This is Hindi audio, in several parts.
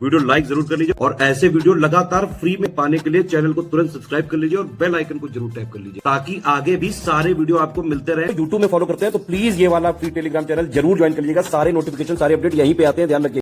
वीडियो लाइक जरूर कर लीजिए और ऐसे वीडियो लगातार फ्री में पाने के लिए चैनल को तुरंत सब्सक्राइब कर लीजिए और बेल आइकन को जरूर टैप कर लीजिए ताकि आगे भी सारे वीडियो आपको मिलते रहे। यूट्यूब में फॉलो करते हैं तो प्लीज ये वाला फ्री टेलीग्राम चैनल जरूर ज्वाइन कर लीजिएगा। सारे नोटिफिकेशन सारे अपडेट यहीं पे आते हैं, ध्यान रखिए।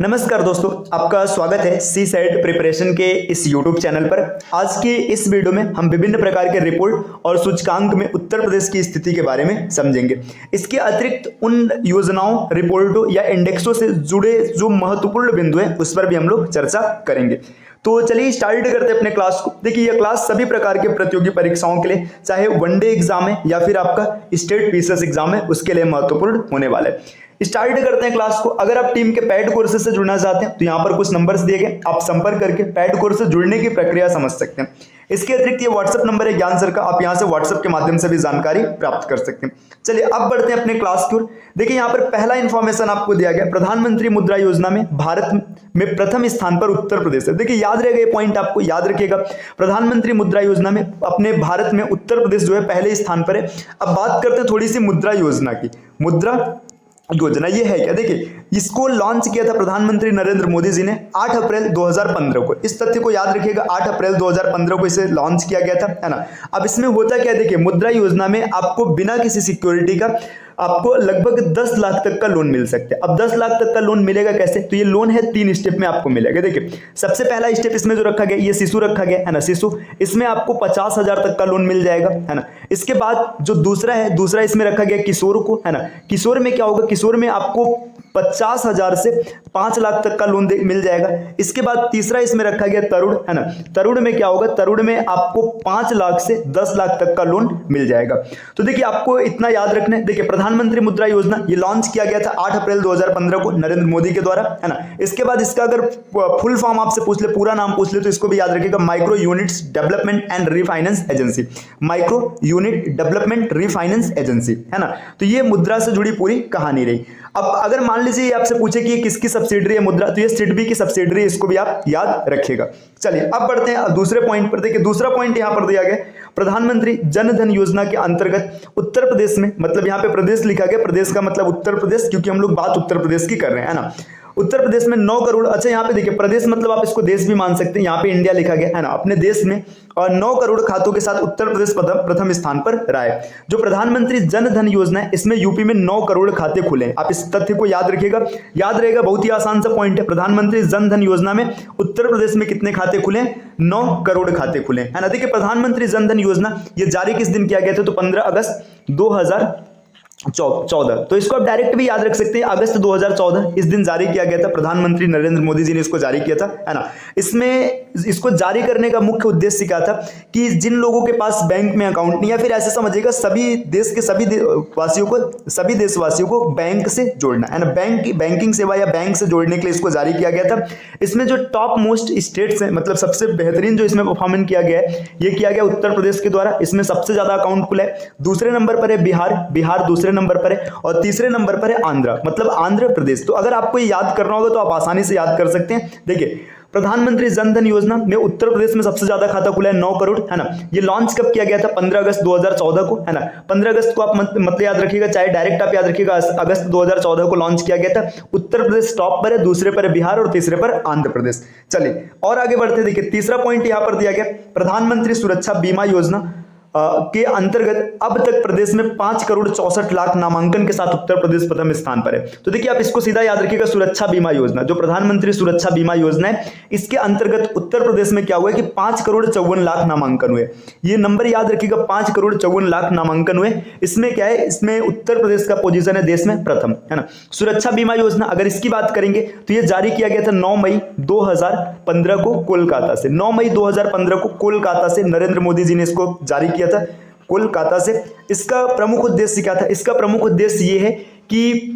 नमस्कार दोस्तों, आपका स्वागत है सी सेट प्रिपरेशन के इस YouTube चैनल पर। आज के इस वीडियो में हम विभिन्न प्रकार के रिपोर्ट और सूचकांक में उत्तर प्रदेश की स्थिति के बारे में समझेंगे। इसके अतिरिक्त उन योजनाओं, रिपोर्टों या इंडेक्सों से जुड़े जो महत्वपूर्ण बिंदु हैं उस पर भी हम लोग चर्चा करेंगे। तो चलिए स्टार्ट करते हैं अपने क्लास को। देखिए यह क्लास सभी प्रकार के प्रतियोगी परीक्षाओं के लिए, चाहे वनडे एग्जाम है या फिर आपका स्टेट पीसीएस एग्जाम है, उसके लिए महत्वपूर्ण होने वाला है। स्टार्ट करते हैं क्लास को। अगर आप टीम के पेड कोर्सेज से जुड़ना चाहते हैं तो यहाँ पर कुछ नंबर्स दिए गए, आप संपर्क करके पेड कोर्स से जुड़ने की प्रक्रिया समझ सकते हैं। इसके अतिरिक्त ये व्हाट्सएप नंबर है ज्ञान सर का, आप यहाँ से व्हाट्सएप के माध्यम से भी जानकारी प्राप्त कर सकते हैं। चलिए अब बढ़ते हैं अपने क्लास की ओर। देखिए यहाँ पर पहला इंफॉर्मेशन आपको दिया गया, प्रधानमंत्री मुद्रा योजना में भारत में प्रथम स्थान पर उत्तर प्रदेश है। देखिए याद रहेगा, ये पॉइंट आपको याद रखिएगा। प्रधानमंत्री मुद्रा योजना में अपने भारत में उत्तर प्रदेश जो है पहले स्थान पर है। अब बात करते हैं थोड़ी सी मुद्रा योजना की। मुद्रा योजना ये है क्या? देखिए इसको लॉन्च किया था प्रधानमंत्री नरेंद्र मोदी जी ने 8 अप्रैल 2015 को। इस तथ्य को याद रखिएगा, 8 अप्रैल 2015 को इसे लॉन्च किया गया था, है ना। अब इसमें होता क्या है, देखिए मुद्रा योजना में आपको बिना किसी सिक्योरिटी का आपको लगभग 10 लाख तक का लोन मिल सकता है। अब 10 लाख तक का लोन मिलेगा कैसे? तो ये लोन है 3 स्टेप में आपको मिलेगा। देखिए सबसे पहला स्टेप इसमें जो रखा गया, ये शिशु रखा गया है ना, शिशु, इसमें आपको 50,000 तक का लोन मिल जाएगा, है ना। इसके बाद जो दूसरा है, दूसरा इसमें रखा गया किशोर को, है ना। किशोर में क्या होगा, किशोर में आपको 50,000 से 5 लाख तक का लोन मिल जाएगा। इसके बाद तीसरा इसमें रखा गया तरुण, है ना। तरुण में क्या होगा, तरुण में आपको 5 लाख से 10 लाख तक का लोन मिल जाएगा। तो देखिए आपको इतना याद रखना है। देखिए प्रधानमंत्री मुद्रा योजना ये लॉन्च किया गया था 8 अप्रैल 2015 को नरेंद्र मोदी के द्वारा, है ना। इसके बाद इसका अगर फुल फॉर्म आपसे पूछ ले, पूरा नाम पूछ ले, तो इसको भी याद रखिएगा, micro units development and refinance agency. Micro unit development refinance agency, है ना। तो ये मुद्रा से जुड़ी पूरी कहानी रही। अब अगर मान लीजिए आपसे पूछे कि ये किसकी सब्सिडरी है मुद्रा, तो ये सिडबी की सब्सिडरी, इसको भी आप याद रखिएगा। चलिए अब बढ़ते हैं दूसरे पॉइंट पर। देखिए दूसरा पॉइंट यहां पर दिया गया, प्रधानमंत्री जन धन योजना के अंतर्गत उत्तर प्रदेश में, मतलब यहां पे प्रदेश लिखा गया, प्रदेश का मतलब उत्तर प्रदेश, क्योंकि हम लोग बात उत्तर प्रदेश की कर रहे हैं, है ना। उत्तर प्रदेश में 9 करोड़, अच्छा यहाँ पे देखिए प्रदेश मतलब आप इसको देश भी मान सकते हैं, यहाँ पे इंडिया लिखा गया है ना। अपने देश में और 9 करोड़ खातों के साथ उत्तर प्रदेश प्रथम स्थान पर रहा है। जो प्रधानमंत्री जन धन योजना है इसमें यूपी में 9 करोड़ खाते खुले हैं। आप इस तथ्य को याद रखिएगा, याद रहेगा, बहुत ही आसान सा पॉइंट है। प्रधानमंत्री जन धन योजना में उत्तर प्रदेश में कितने खाते खुले? 9 करोड़ खाते खुले, है ना। देखिए प्रधानमंत्री जन धन योजना ये जारी किस दिन किया गया था? तो 15 अगस्त 2014। तो इसको आप डायरेक्ट भी याद रख सकते हैं, अगस्त 2014 इस दिन जारी किया गया था। प्रधानमंत्री नरेंद्र मोदी जी ने इसको जारी किया था, है ना। इसमें इसको जारी करने का मुख्य उद्देश्य क्या था कि जिन लोगों के पास बैंक में अकाउंट नहीं, या फिर ऐसे समझिएगा सभी देश के सभी देशवासियों को बैंक से जोड़ना, है ना। बैंकिंग सेवा या बैंक से जोड़ने के लिए इसको जारी किया गया था। इसमें जो टॉप मोस्ट स्टेट्स हैं, मतलब सबसे बेहतरीन जो इसमें परफॉर्मेंस किया गया है, ये किया गया उत्तर प्रदेश के द्वारा। इसमें सबसे ज्यादा अकाउंट खुला है। दूसरे नंबर पर है बिहार दूसरे नंबर पर है, और तीसरे नंबर पर है आंध्र, मतलब आंध्र प्रदेश। तो अगर आपको याद करना होगा तो आप आसानी से याद कर सकते हैं। देखिए प्रधानमंत्री जन धन योजना में उत्तर प्रदेश में सबसे ज्यादा खाता खुला है, 9 करोड़, है ना। ये लॉन्च कब किया गया था? 15 अगस्त 2014 को, है ना। 15 अगस्त को आप मतलब याद रखिएगा, चाहे डायरेक्ट आप याद रखिएगा, अगस्त 2014 को लॉन्च किया गया था। उत्तर प्रदेश टॉप पर है, दूसरे पर है बिहार और तीसरे पर आंध्र प्रदेश। चलिए और आगे बढ़ते, देखिए तीसरा पॉइंट यहां पर दिया गया, प्रधानमंत्री सुरक्षा बीमा योजना के अंतर्गत अब तक प्रदेश में 5 करोड़ 64 लाख नामांकन के साथ उत्तर प्रदेश प्रथम स्थान पर है। तो देखिए आप इसको सीधा याद रखिएगा, सुरक्षा बीमा योजना, जो प्रधानमंत्री सुरक्षा बीमा योजना है, इसके अंतर्गत उत्तर प्रदेश में क्या हुआ कि 5 करोड़ 54 लाख नामांकन हुए। ये नंबर याद रखिएगा, 5 करोड़ 54 लाख नामांकन हुए। इसमें क्या है, इसमें उत्तर प्रदेश का पोजीशन है देश में प्रथम, है ना। सुरक्षा बीमा योजना अगर इसकी बात करेंगे तो ये जारी किया गया था 9 मई 2015 को कोलकाता से। 9 मई 2015 को कोलकाता से नरेंद्र मोदी जी ने इसको जारी किया था, कोलकाता से। इसका प्रमुख उद्देश्य क्या था? इसका प्रमुख उद्देश्य ये है कि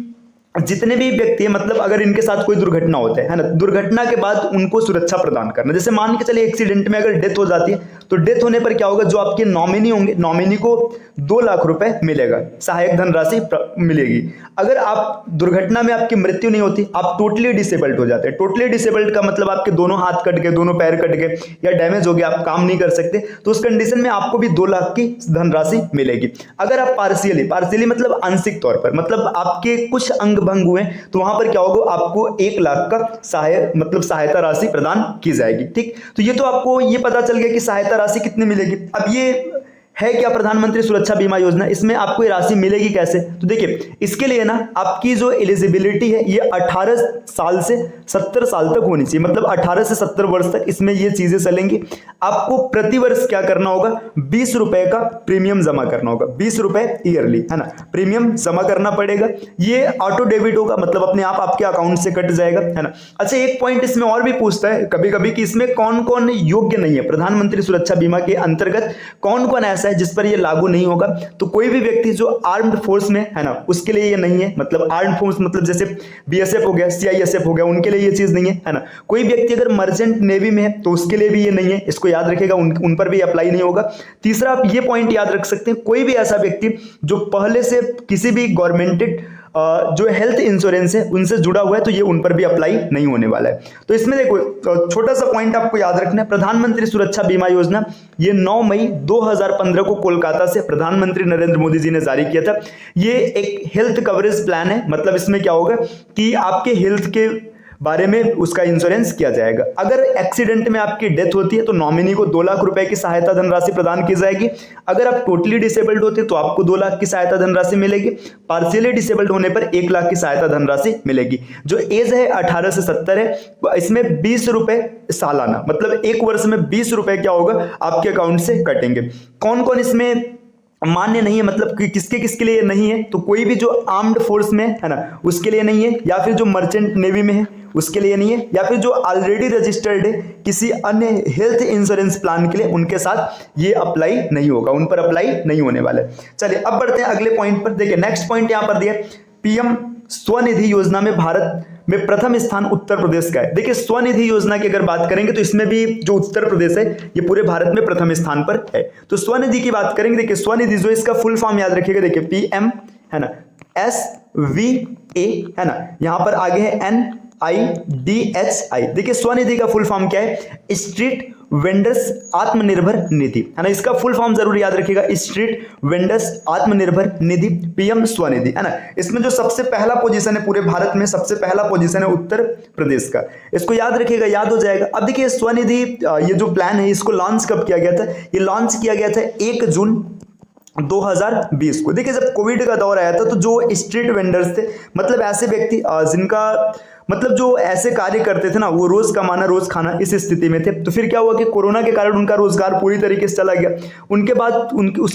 जितने भी व्यक्ति हैं, मतलब अगर इनके साथ कोई दुर्घटना होता है ना, दुर्घटना के बाद उनको सुरक्षा प्रदान करना। जैसे मान के चलिए एक्सीडेंट में अगर डेथ हो जाती है, तो डेथ होने पर क्या होगा, जो आपके नॉमिनी होंगे, नॉमिनी को 2 लाख रुपए मिलेगा, सहायक धनराशि मिलेगी। अगर आप दुर्घटना में आपकी मृत्यु नहीं होती, आप टोटली डिसेबल्ड हो जाते हैं। टोटली डिसेबल्ड का मतलब आपके दोनों हाथ कट गए, दोनों पैर कट गए या डैमेज हो गया, आप काम नहीं कर सकते, तो उस कंडीशन में आपको भी 2 लाख की धनराशि मिलेगी। अगर आप पार्शियली मतलब आंशिक तौर पर, मतलब आपके कुछ अंग भंग हुए तो वहां पर क्या होगा, आपको 1 लाख का सहायता राशि प्रदान की जाएगी। ठीक, तो ये तो आपको ये पता चल गया कि सहायता राशि कितनी मिलेगी। अब ये है क्या प्रधानमंत्री सुरक्षा बीमा योजना, इसमें आपको ये राशि मिलेगी कैसे? तो देखिए इसके लिए ना आपकी जो एलिजिबिलिटी है ये 18 साल से 70 साल तक होनी चाहिए, मतलब 18 से 70 वर्ष तक इसमें ये चीजें चलेंगी। आपको प्रति वर्ष क्या करना होगा, 20 रुपए का प्रीमियम जमा करना होगा, 20 रुपए ईयरली, है ना, प्रीमियम जमा करना पड़ेगा। ये ऑटो डेबिट होगा, मतलब अपने आप आपके अकाउंट से कट जाएगा, है ना। अच्छा, एक पॉइंट इसमें और भी पूछता है कभी कभी कि इसमें कौन कौन योग्य नहीं है, प्रधानमंत्री सुरक्षा बीमा के अंतर्गत कौन कौन ऐसा है जिस पर ये लागू नहीं होगा। तो कोई भी व्यक्ति जो आर्म्ड फोर्स में है ना उसके लिए ये नहीं है, मतलब आर्म्ड फोर्स मतलब जैसे बीएसएफ हो गया, सीआईएसएफ हो गया, उनके लिए ये चीज नहीं है ना। कोई व्यक्ति अगर मर्चेंट नेवी में है तो उसके लिए भी ये नहीं है, इसको याद रखेगा, उन पर भी अप्लाई नहीं होगा। तीसरा आप ये पॉइंट याद रख सकते हैं, कोई भी ऐसा व्यक्ति जो पहले से किसी भी गवर्नमेंटेड जो हेल्थ इंश्योरेंस है उनसे जुड़ा हुआ है तो ये उन पर भी अप्लाई नहीं होने वाला है। तो इसमें देखो छोटा सा पॉइंट आपको याद रखना है, प्रधानमंत्री सुरक्षा बीमा योजना ये 9 मई 2015 को कोलकाता से प्रधानमंत्री नरेंद्र मोदी जी ने जारी किया था। ये एक हेल्थ कवरेज प्लान है, मतलब इसमें क्या होगा कि आपके हेल्थ के बारे में उसका इंश्योरेंस किया जाएगा। अगर एक्सीडेंट में आपकी डेथ होती है तो नॉमिनी को 2 लाख रुपए की सहायता धनराशि प्रदान की जाएगी। अगर आप टोटली डिसेबल्ड होते हैं तो आपको 2 लाख की सहायता धनराशि मिलेगी। पार्शियली डिसेबल्ड होने पर 1 लाख की सहायता धनराशि मिलेगी। जो एज है 18 से 70 है, इसमें 20 रुपए सालाना, मतलब 1 वर्ष में 20 रुपए क्या होगा आपके अकाउंट से कटेंगे। कौन कौन इसमें मान्य नहीं है, मतलब कि किसके किसके लिए नहीं है, तो कोई भी जो आर्म्ड फोर्स में है ना उसके लिए नहीं है, या फिर जो मर्चेंट नेवी में है उसके लिए नहीं है, या फिर जो ऑलरेडी रजिस्टर्ड है किसी अन्य हेल्थ इंश्योरेंस प्लान के लिए, उनके साथ ये अप्लाई नहीं होगा, उन पर अप्लाई नहीं होने वाला है। चलिए अब बढ़ते हैं अगले पॉइंट पर। देखिए नेक्स्ट पॉइंट यहां पर दिया, पीएम स्वनिधि योजना में भारत में प्रथम स्थान उत्तर प्रदेश का है। देखिए स्वनिधि योजना की अगर बात करेंगे तो इसमें भी जो उत्तर प्रदेश है ये पूरे भारत में प्रथम स्थान पर है। तो स्वनिधि की बात करेंगे, देखिए स्वनिधि जो इसका फुल फॉर्म याद रखिएगा, देखिए पीएम है ना SVA है ना, यहां पर आगे है NIDHI। देखिए स्वनिधि का फुल फॉर्म क्या है, स्ट्रीट वेंडर्स आत्मनिर्भर निधि, है ना, इसका फुल फॉर्म जरूर याद रखिएगा, street vendors Atmanirbhar Nidhi, PM Svanidhi, है ना। इसमें जो सबसे पहला पोजीशन है पूरे भारत में, सबसे पहला पोजीशन है उत्तर प्रदेश का, इसको याद रखिएगा, याद हो जाएगा। अब देखिए स्वनिधि ये जो प्लान है इसको लॉन्च कब किया गया था, ये लॉन्च किया गया था 1 जून 2020 को। देखिए जब कोविड का दौर आया था तो जो स्ट्रीट वेंडर्स थे, मतलब ऐसे व्यक्ति जिनका मतलब जो ऐसे कार्य करते थे ना वो रोज कमाना रोज खाना इस स्थिति में थे, तो फिर क्या हुआ कि कोरोना के कारण उनका रोजगार पूरी तरीके से चला गया। उसके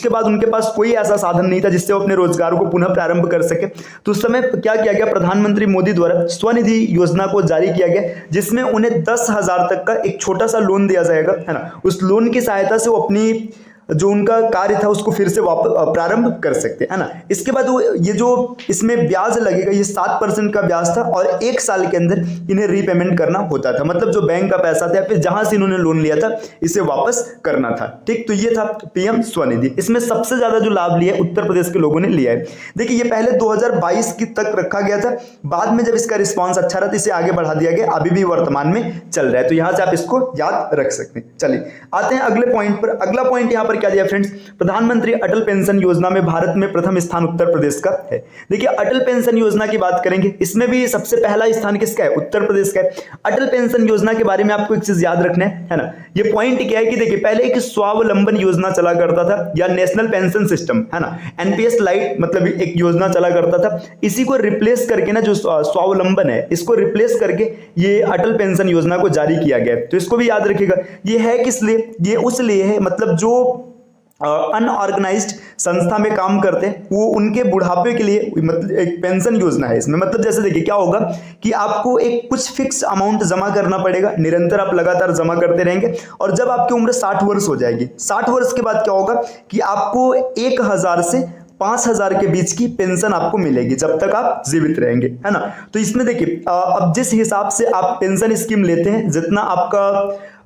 बाद उनके पास कोई ऐसा साधन नहीं था जिससे वो अपने रोजगार को पुनः प्रारंभ कर सके। तो उस समय क्या किया गया, प्रधानमंत्री मोदी द्वारा स्वनिधि योजना को जारी किया गया, जिसमें उन्हें 10,000 तक का एक छोटा सा लोन दिया जाएगा, है ना। उस लोन की सहायता से वो अपनी जो उनका कार्य था उसको फिर से वापस प्रारंभ कर सकते हैं, है ना। इसके बाद वो ये जो इसमें ब्याज लगेगा ये 7% का ब्याज था और 1 साल के अंदर इन्हें रीपेमेंट करना होता था, मतलब जो बैंक का पैसा था फिर जहां से इन्होंने लोन लिया था इसे वापस करना था। ठीक, तो ये था पीएम स्वनिधि। इसमें सबसे ज्यादा जो लाभ लिया उत्तर प्रदेश के लोगों ने लिया है। देखिए ये पहले 2022 की तक रखा गया था, बाद में जब इसका रिस्पॉन्स अच्छा रहा तो इसे आगे बढ़ा दिया गया, अभी भी वर्तमान में चल रहा है, तो यहां से आप इसको याद रख सकते हैं। चलिए आते हैं अगले पॉइंट पर। अगला पॉइंट यहां पर क्या दिया फ्रेंड्स, प्रधानमंत्री अटल पेंशन योजना में भारत में प्रथम स्थान उत्तर प्रदेश का है। देखिए अटल पेंशन योजना की बात करेंगे, इसमें भी सबसे पहला स्थान किसका है, उत्तर प्रदेश का है। अटल पेंशन योजना के बारे में आपको एक चीज याद रखना है ना, ये पॉइंट क्या है कि देखिए पहले एक स्वावलंबन योजना चला करता था या नेशनल पेंशन सिस्टम, है ना, NPS लाइट मतलब एक योजना चला करता था, इसी को रिप्लेस करके ना जो स्वावलंबन है इसको रिप्लेस करके ये अटल पेंशन योजना को जारी किया गया। तो इसको भी याद रखिएगा, ये है किस लिए, ये उस लिए है मतलब जो अनऑर्गेनाइज्ड संस्था में काम करते हैं वो उनके बुढ़ापे के लिए मतलब एक पेंशन योजना है इसमें। मतलब जैसे देखिए क्या होगा कि आपको एक कुछ फिक्स अमाउंट जमा करना पड़ेगा, निरंतर आप लगातार जमा करते रहेंगे और जब आपकी उम्र 60 वर्ष हो जाएगी, 60 वर्ष के बाद क्या होगा कि आपको 1000 से 5000 के बीच की पेंशन आपको मिलेगी जब तक आप जीवित रहेंगे, है ना। तो इसमें देखिए अब जिस हिसाब से आप पेंशन स्कीम लेते हैं, जितना आपका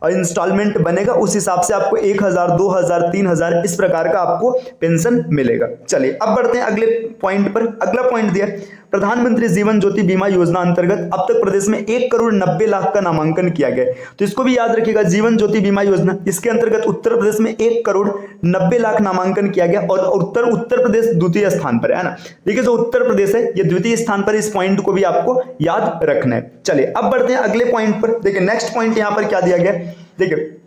इंस्टॉलमेंट बनेगा उस हिसाब से आपको 1000, 2000, 3000 इस प्रकार का आपको पेंशन मिलेगा। चलिए अब बढ़ते हैं अगले पॉइंट पर। अगला पॉइंट दिया प्रधानमंत्री जीवन ज्योति बीमा योजना अंतर्गत अब तक प्रदेश में 1,90,00,000 का नामांकन किया गया है। तो इसको भी याद रखिएगा, जीवन ज्योति बीमा योजना, इसके अंतर्गत उत्तर प्रदेश में 1,90,00,000 नामांकन किया गया और उत्तर प्रदेश द्वितीय स्थान पर है ना। देखिए जो उत्तर प्रदेश है ये द्वितीय स्थान पर, इस पॉइंट को भी आपको याद रखना है। चलिए अब बढ़ते हैं अगले पॉइंट पर। देखिए नेक्स्ट पॉइंट यहां पर क्या दिया गया, देखिए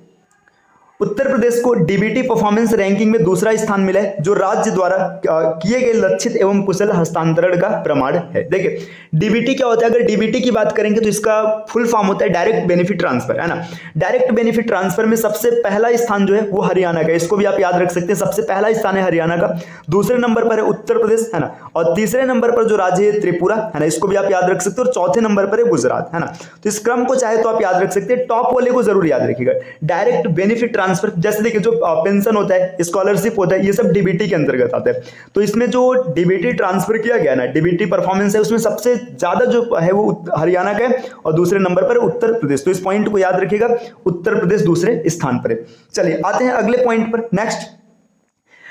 उत्तर प्रदेश को डीबीटी परफॉर्मेंस रैंकिंग में दूसरा स्थान मिला है, जो राज्य द्वारा किए गए लक्षित एवं कुशल हस्तांतरण का प्रमाण है। देखिए डीबीटी क्या होता है, अगर डीबीटी की बात करेंगे तो इसका फुल फॉर्म होता है डायरेक्ट बेनिफिट ट्रांसफर, है ना। डायरेक्ट बेनिफिट ट्रांसफर में सबसे पहला स्थान जो है वो हरियाणा का, इसको भी आप याद रख सकते हैं, सबसे पहला स्थान है हरियाणा का, दूसरे नंबर पर है उत्तर प्रदेश, है ना, और तीसरे नंबर पर जो राज्य है त्रिपुरा, है ना, इसको भी आप याद रख सकते हो, और चौथे नंबर पर है गुजरात, है ना। तो इस क्रम को चाहे तो आप याद रख सकते हैं, टॉप वाले को जरूर याद रखिएगा। डायरेक्ट बेनिफिट ट्रांसफर जैसे देखिए जो पेंशन होता है, स्कॉलरशिप होता है, ये सब डीबीटी के अंतर्गत आते हैं। तो इसमें जो डीबीटी ट्रांसफर किया गया ना, डीबीटी परफॉर्मेंस है, उसमें सबसे ज्यादा जो है वो हरियाणा का है और दूसरे नंबर पर उत्तर प्रदेश। तो इस पॉइंट को याद रखिएगा, उत्तर प्रदेश दूसरे स्थान पर है। चलिए आते हैं अगले पॉइंट पर। नेक्स्ट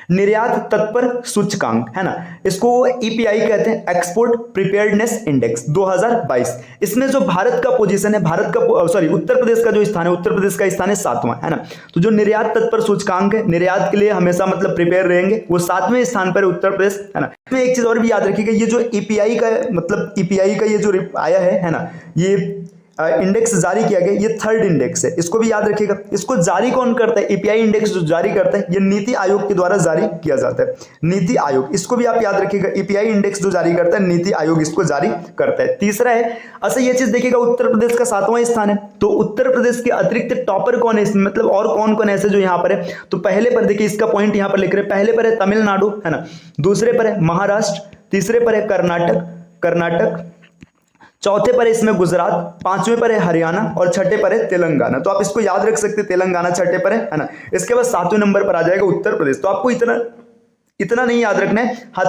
निर्यात तत्पर सूचकांक, है ना, इसको ईपीआई कहते हैं, एक्सपोर्ट प्रिपेयर्डनेस इंडेक्स 2022। इसमें जो भारत का पोजीशन है, भारत का उत्तर प्रदेश का जो स्थान है, उत्तर प्रदेश का स्थान है 7वां, है ना। तो जो निर्यात तत्पर सूचकांक है, निर्यात के लिए हमेशा मतलब प्रिपेयर रहेंगे, वो 7वें स्थान पर उत्तर प्रदेश, है ना। इसमें एक चीज और भी याद रखिएगा, ये जो ईपीआई का मतलब ईपीआई का ये जो आया है ना, ये इंडेक्स जारी किया गया, ये थर्ड इंडेक्स है, इसको भी याद रखिएगा। इसको जारी कौन करता है, ईपीआई इंडेक्स जो जारी करता है ये नीति आयोग के द्वारा जारी किया जाता है, नीति आयोग, इसको भी आप याद रखिएगा। ईपीआई इंडेक्स जो जारी करता है नीति आयोग इसको जारी करता है। तीसरा है, अच्छा ये चीज देखिएगा, उत्तर प्रदेश का 7वां स्थान है, तो उत्तर प्रदेश के अतिरिक्त टॉपर कौन है इसमें, मतलब और कौन कौन ऐसे जो यहाँ पर है, तो पहले पर देखिए इसका पॉइंट यहाँ पर लिख रहे हैं, पहले पर है तमिलनाडु, है ना, दूसरे पर है महाराष्ट्र, तीसरे पर है कर्नाटक, चौथे पर है इसमें गुजरात, पांचवें पर है हरियाणा और छठे पर है तेलंगाना। तो आप इसको याद रख सकते हैं, तेलंगाना छठे पर है ना। इसके बाद 7वें नंबर पर आ जाएगा उत्तर प्रदेश। तो आपको इतना नहीं याद रखना है, हाँ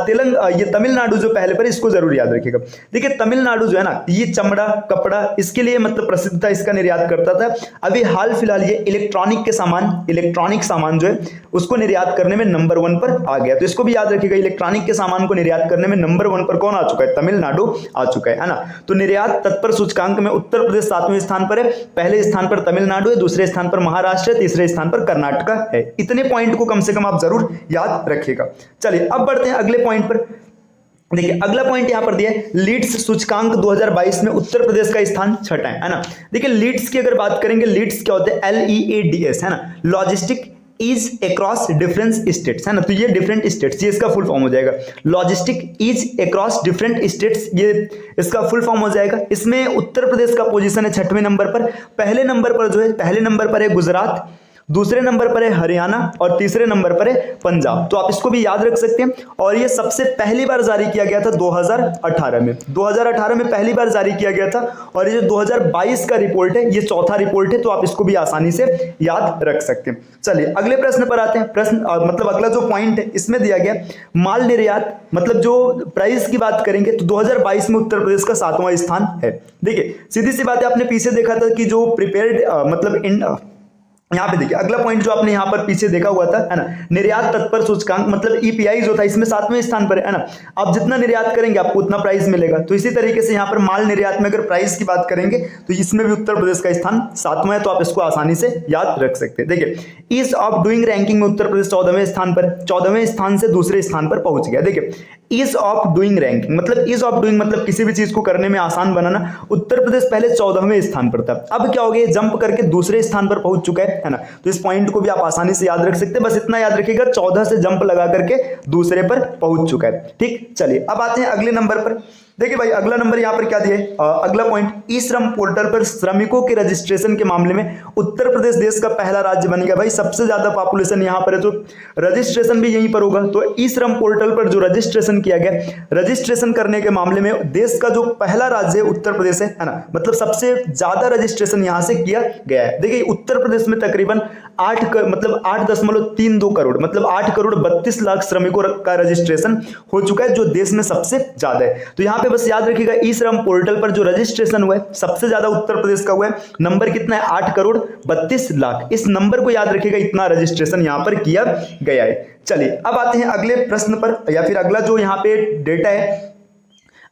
ये तमिलनाडु जो पहले पर, इसको जरूर याद रखिएगा। देखिए तमिलनाडु जो है ना, ये चमड़ा कपड़ा इसके लिए मतलब प्रसिद्ध था, इसका निर्यात करता था। अभी हाल फिलहाल ये इलेक्ट्रॉनिक सामान जो है उसको निर्यात करने में नंबर 1 पर आ गया। तो इसको भी याद रखिएगा, इलेक्ट्रॉनिक के सामान को निर्यात करने में नंबर 1 पर कौन आ चुका है, तमिलनाडु आ चुका है ना। तो निर्यात तत्पर सूचकांक में उत्तर प्रदेश 7वें स्थान पर है, पहले स्थान पर तमिलनाडु है, दूसरे स्थान पर महाराष्ट्र है, तीसरे स्थान पर कर्नाटका है। इतने पॉइंट को कम से कम आप जरूर याद रखिएगा। चलिए अब बढ़ते हैं अगले पॉइंट पर। देखिए अगला पॉइंट यहां पर दिया है, लीड्स सूचकांक 2022 में उत्तर प्रदेश का स्थान छठा है ना। देखिए लीड्स की अगर बात करेंगे, लीड्स क्या होते हैं, LEADS, है ना, logistic is across different states, है ना। तो ये डिफरेंट स्टेट्स, ये इसका फुल फॉर्म हो जाएगा, logistic is across different states, ये इसका फुल फॉर्म हो जाएगा। इसमें उत्तर प्रदेश का पोजीशन है 6वें नंबर पर, पहले नंबर पर जो है, पहले नंबर पर है गुजरात, दूसरे नंबर पर है हरियाणा और तीसरे नंबर पर है पंजाब। तो आप इसको भी याद रख सकते हैं। और ये सबसे पहली बार जारी किया गया था 2018 में, 2018 में पहली बार जारी किया गया था। और ये जो 2022 का रिपोर्ट है, ये चौथा रिपोर्ट है, तो आप इसको भी आसानी से याद रख सकते हैं। चलिए अगले प्रश्न पर आते हैं। प्रश्न मतलब अगला जो पॉइंट है इसमें दिया गया माल निर्यात, मतलब जो प्राइस की बात करेंगे तो 2022 में उत्तर प्रदेश का 7वां स्थान है। देखिए सीधी सी बात है, आपने पीछे देखा था कि जो प्रिपेयर्ड मतलब यहाँ पे देखिए अगला पॉइंट जो आपने यहाँ पर पीछे देखा हुआ था, है ना, निर्यात तत्पर सूचकांक मतलब ईपीआई जो था, इसमें 7वें स्थान पर है ना। आप जितना निर्यात करेंगे आपको उतना प्राइस मिलेगा। तो इसी तरीके से यहाँ पर माल निर्यात में अगर प्राइस की बात करेंगे तो इसमें भी उत्तर प्रदेश का स्थान 7वां है। तो आप इसको आसानी से याद रख सकते हैं। देखिए ईज ऑफ डूइंग रैंकिंग में उत्तर प्रदेश 14वें स्थान पर, 14वें स्थान से दूसरे स्थान पर पहुंच गया। देखिए ईज ऑफ डूइंग रैंकिंग मतलब ईज ऑफ डूइंग मतलब किसी भी चीज को करने में आसान बनाना। उत्तर प्रदेश पहले 14वें स्थान पर था, अब क्या हो गया, जंप करके दूसरे स्थान पर पहुंच चुका है ना। तो इस पॉइंट को भी आप आसानी से याद रख सकते हैं। बस इतना याद रखिएगा, 14 से जंप लगा करके दूसरे पर पहुंच चुका है। ठीक, चलिए अब आते हैं अगले नंबर पर। देखिए भाई अगला नंबर यहाँ पर क्या दिया है, अगला पॉइंट, ई श्रम पोर्टल पर श्रमिकों के रजिस्ट्रेशन के मामले में उत्तर प्रदेश देश का पहला राज्य बन गया। भाई सबसे ज्यादा पॉपुलेशन यहाँ पर है तो रजिस्ट्रेशन भी यहीं पर होगा। तो ई श्रम पोर्टल पर जो रजिस्ट्रेशन किया गया, रजिस्ट्रेशन करने के मामले में देश का जो पहला राज्य है उत्तर प्रदेश है ना। मतलब सबसे ज्यादा रजिस्ट्रेशन यहाँ से किया गया है। देखिए उत्तर प्रदेश में तकरीबन 8.32 करोड़ मतलब 8,32,00,000 श्रमिकों का रजिस्ट्रेशन हो चुका है, जो देश में सबसे ज्यादा है। तो यहाँ पे बस याद रखिएगा ई श्रम पोर्टल पर जो रजिस्ट्रेशन हुआ है सबसे ज्यादा उत्तर प्रदेश का हुआ है। नंबर कितना है, 8,32,00,000। इस नंबर को याद रखिएगा, इतना रजिस्ट्रेशन यहाँ पर किया गया है। चलिए अब आते हैं अगले प्रश्न पर, या फिर अगला जो यहाँ पे डेटा है,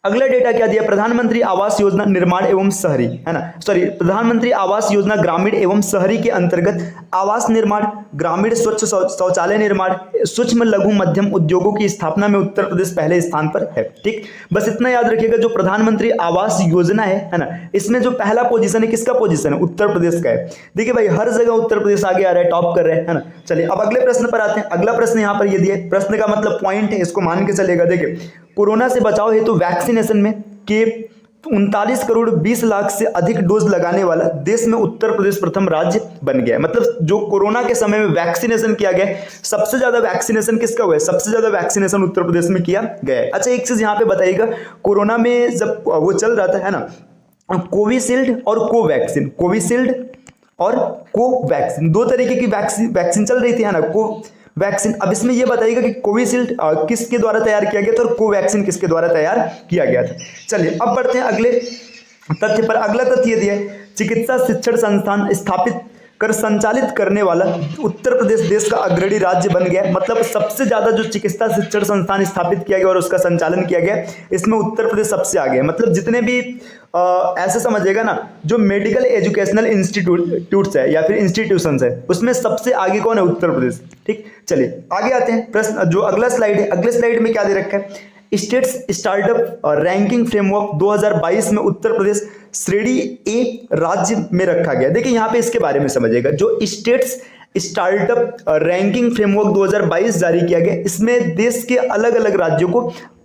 अगला डेटा क्या दिया, प्रधानमंत्री आवास योजना निर्माण एवं शहरी, है ना, सॉरी, प्रधानमंत्री आवास योजना ग्रामीण एवं शहरी के अंतर्गत आवास निर्माण, ग्रामीण स्वच्छ शौचालय निर्माण, सूक्ष्म लघु मध्यम उद्योगों की स्थापना में उत्तर प्रदेश पहले स्थान पर है। ठीक, बस इतना याद रखिएगा, जो प्रधानमंत्री आवास योजना है ना, इसमें जो पहला पोजीशन है, किसका पोजीशन है, उत्तर प्रदेश का है। देखिए भाई, हर जगह उत्तर प्रदेश आगे आ रहा है, टॉप कर रहे हैं, है ना। चलिए अब अगले प्रश्न पर आते हैं। अगला प्रश्न यहाँ पर ये दिया, प्रश्न का मतलब पॉइंट है, इसको मान के चलेगा। देखिए, कोरोना से बचाव हेतु वैक्सीनेशन में के 39 करोड़ 20 लाख से अधिक डोज लगाने वाला देश में उत्तर प्रदेश प्रथम राज्य बन गया है। मतलब जो कोरोना के समय में वैक्सीनेशन किया गया, सबसे ज्यादा वैक्सीनेशन किसका हुआ है, सबसे ज्यादा वैक्सीनेशन उत्तर प्रदेश में किया गया है। अच्छा, एक चीज यहाँ पे बताइएगा, कोरोना में जब वो चल रहा था, है ना, कोविशील्ड और कोवैक्सीन, कोविशील्ड और कोवैक्सीन, दो तरीके की वैक्सीन चल रही थी, है ना, वैक्सीन। अब इसमें यह बताइएगा कि कोविशील्ड किसके द्वारा तैयार किया गया था और कोवैक्सीन किसके द्वारा तैयार किया गया था। चलिए अब बढ़ते हैं अगले तथ्य पर। अगला तथ्य यह दिया है, चिकित्सा शिक्षण संस्थान स्थापित कर संचालित करने वाला उत्तर प्रदेश देश का अग्रणी राज्य बन गया। मतलब सबसे ज्यादा जो चिकित्सा शिक्षण संस्थान स्थापित किया गया और उसका संचालन किया गया, इसमें उत्तर प्रदेश सबसे आगे है। मतलब जितने भी ऐसे समझिएगा ना, जो मेडिकल एजुकेशनल इंस्टीट्यूट्स है या फिर इंस्टीट्यूशंस है, उसमें सबसे आगे कौन है, उत्तर प्रदेश। ठीक, चलिए आगे आते हैं। प्रश्न जो अगला स्लाइड है, अगले स्लाइड में क्या दे रखा है, स्टेट्स स्टार्टअप रैंकिंग फ्रेमवर्क 2022 में उत्तर प्रदेश श्रेणी ए राज्य में रखा गया। देखिए यहाँ पे इसके बारे में समझिएगा, जो स्टेट्स स्टार्टअप रैंकिंग फ्रेमवर्क 2022 जारी किया गया, इसमें देश के अलग अलग राज्यों को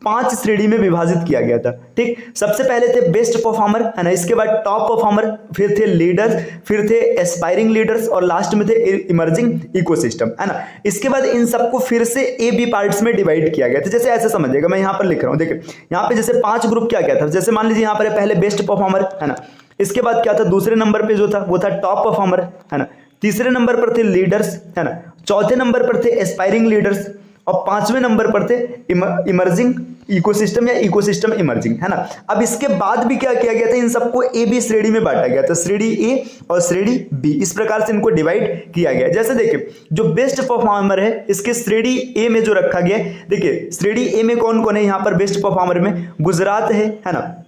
5 श्रेणी में विभाजित किया गया था। ठीक, सबसे पहले थे बेस्ट परफॉर्मर, है ना, इसके बाद टॉप परफॉर्मर, फिर थे लीडर्स, फिर थे एस्पायरिंग लीडर्स और लास्ट में थे इमर्जिंग इकोसिस्टम, है ना। इसके बाद इन सबको फिर से ए बी पार्ट्स में डिवाइड किया गया था। जैसे ऐसे समझिएगा, मैं यहाँ पर लिख रहा हूँ, देखिए यहाँ पे जैसे 5 ग्रुप क्या क्या था, जैसे मान लीजिए यहाँ पर पहले बेस्ट परफॉर्मर, है ना, इसके बाद क्या था, दूसरे नंबर पे जो था वो था टॉप परफॉर्मर, है ना, तीसरे नंबर पर थे लीडर्स, है ना, चौथे नंबर पर थे एस्पायरिंग लीडर्स और 5वें नंबर पर थे इमर्जिंग इकोसिस्टम या इकोसिस्टम इमर्जिंग, है ना। अब इसके बाद भी क्या किया गया था, इन सबको ए बी श्रेणी में बांटा गया था, श्रेणी ए और श्रेणी बी, इस प्रकार से इनको डिवाइड किया गया। जैसे देखिए, जो बेस्ट परफॉर्मर है, इसके श्रेणी ए में जो रखा गया, देखिए श्रेणी ए में कौन कौन है, यहाँ पर बेस्ट परफॉर्मर में गुजरात है ना,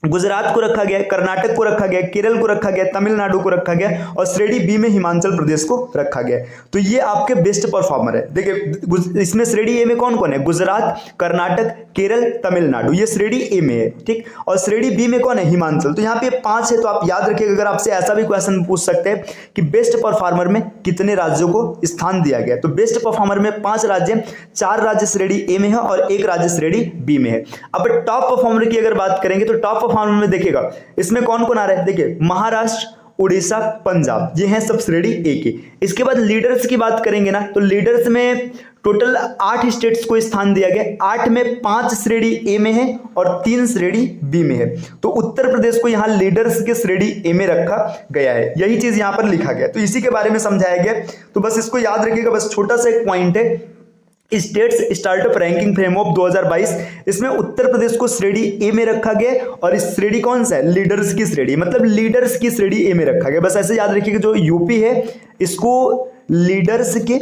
गुजरात को रखा गया, कर्नाटक को रखा गया, केरल को रखा गया, तमिलनाडु को रखा गया और श्रेणी बी में हिमाचल प्रदेश को रखा गया। तो ये आपके बेस्ट परफॉर्मर है। देखिए इसमें श्रेणी ए में कौन कौन है, गुजरात, कर्नाटक, केरल, तमिलनाडु, ये श्रेणी ए में है। ठीक, और श्रेणी बी में कौन है, हिमाचल। तो यहाँ पे 5 है, तो आप याद रखिएगा, अगर आपसे ऐसा भी क्वेश्चन पूछ सकते हैं कि बेस्ट परफॉर्मर में कितने राज्यों को स्थान दिया गया, तो बेस्ट परफॉर्मर में 5 राज्य, 4 राज्य श्रेणी ए में है और 1 राज्य श्रेणी बी में है। अब टॉप परफॉर्मर की अगर बात करेंगे, तो टॉप परफॉर्मर में देखिएगा इसमें कौन कौन आ रहा है, देखिए महाराष्ट्र, उड़ीसा, पंजाब, ये हैं सब श्रेणी ए के। इसके बाद लीडर्स की बात करेंगे ना, तो लीडर्स में टोटल 8 स्टेट्स को स्थान दिया गया, 8 में 5 श्रेणी ए में है और 3 श्रेणी बी में है। तो उत्तर प्रदेश को यहाँ लीडर्स के श्रेणी ए में रखा गया है, यही चीज यहाँ पर लिखा गया, तो इसी के बारे में समझाया गया। तो बस इसको याद रखिएगा, बस छोटा सा एक पॉइंट है, स्टेट्स स्टार्टअप रैंकिंग फ्रेमवर्क 2022, इसमें उत्तर प्रदेश को श्रेणी ए में रखा गया और इस श्रेणी कौन सा है, लीडर्स की श्रेणी, मतलब लीडर्स की श्रेणी ए में रखा गया। बस ऐसे याद रखिएगा, जो यूपी है इसको लीडर्स के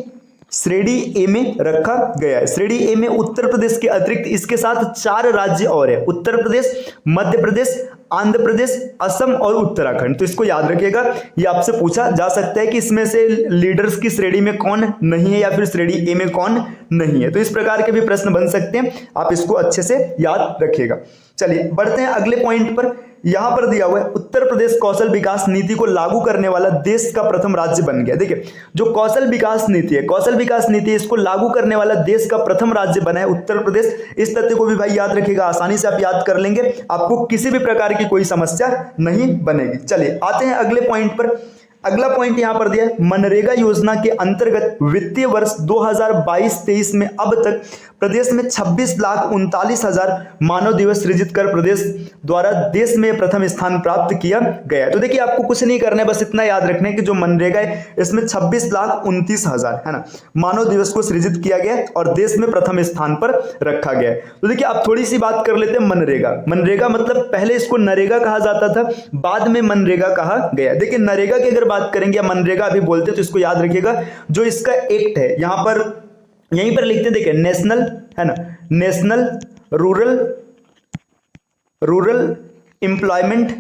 श्रेणी ए में रखा गया है। श्रेणी ए में उत्तर प्रदेश के अतिरिक्त इसके साथ 4 राज्य और है, उत्तर प्रदेश, मध्य प्रदेश, आंध्र प्रदेश, असम और उत्तराखंड। तो इसको याद रखिएगा, ये आपसे पूछा जा सकता है कि इसमें से लीडर्स की श्रेणी में कौन नहीं है या फिर श्रेणी ए में कौन नहीं है। तो इस प्रकार के भी प्रश्न बन सकते हैं, आप इसको अच्छे से याद रखिएगा। चलिए बढ़ते हैं अगले पॉइंट पर। यहां पर दिया हुआ है, उत्तर प्रदेश कौशल विकास नीति को लागू करने वाला देश का प्रथम राज्य बन गया। देखिए जो कौशल विकास नीति है, कौशल विकास नीति, इसको लागू करने वाला देश का प्रथम राज्य बना है उत्तर प्रदेश। इस तथ्य को भी भाई याद रखिएगा, आसानी से आप याद कर लेंगे, आपको किसी भी प्रकार की कोई समस्या नहीं बनेगी। चलिए आते हैं अगले पॉइंट पर। अगला पॉइंट यहां पर दिया है, मनरेगा योजना के अंतर्गत वित्तीय वर्ष 2022-23 में अब तक प्रदेश में 26,39,000 मानव दिवस सृजित कर प्रदेश द्वारा देश में प्रथम स्थान प्राप्त किया गया। तो देखिए आपको कुछ नहीं करना है, बस इतना याद रखना है कि जो मनरेगा है इसमें 26,29,000 है ना मानव दिवस को सृजित किया गया और देश में प्रथम स्थान पर रखा गया है। तो देखिए आप थोड़ी सी बात कर लेते हैं मनरेगा। मनरेगा मतलब पहले इसको नरेगा कहा जाता था, बाद में मनरेगा कहा गया। देखिए नरेगा की अगर बात करेंगे या मनरेगा अभी बोलते हैं, तो इसको याद रखिएगा, जो इसका एक्ट है यहां पर यहीं पर लिखते हैं, देखिए नेशनल है ना, national rural rural employment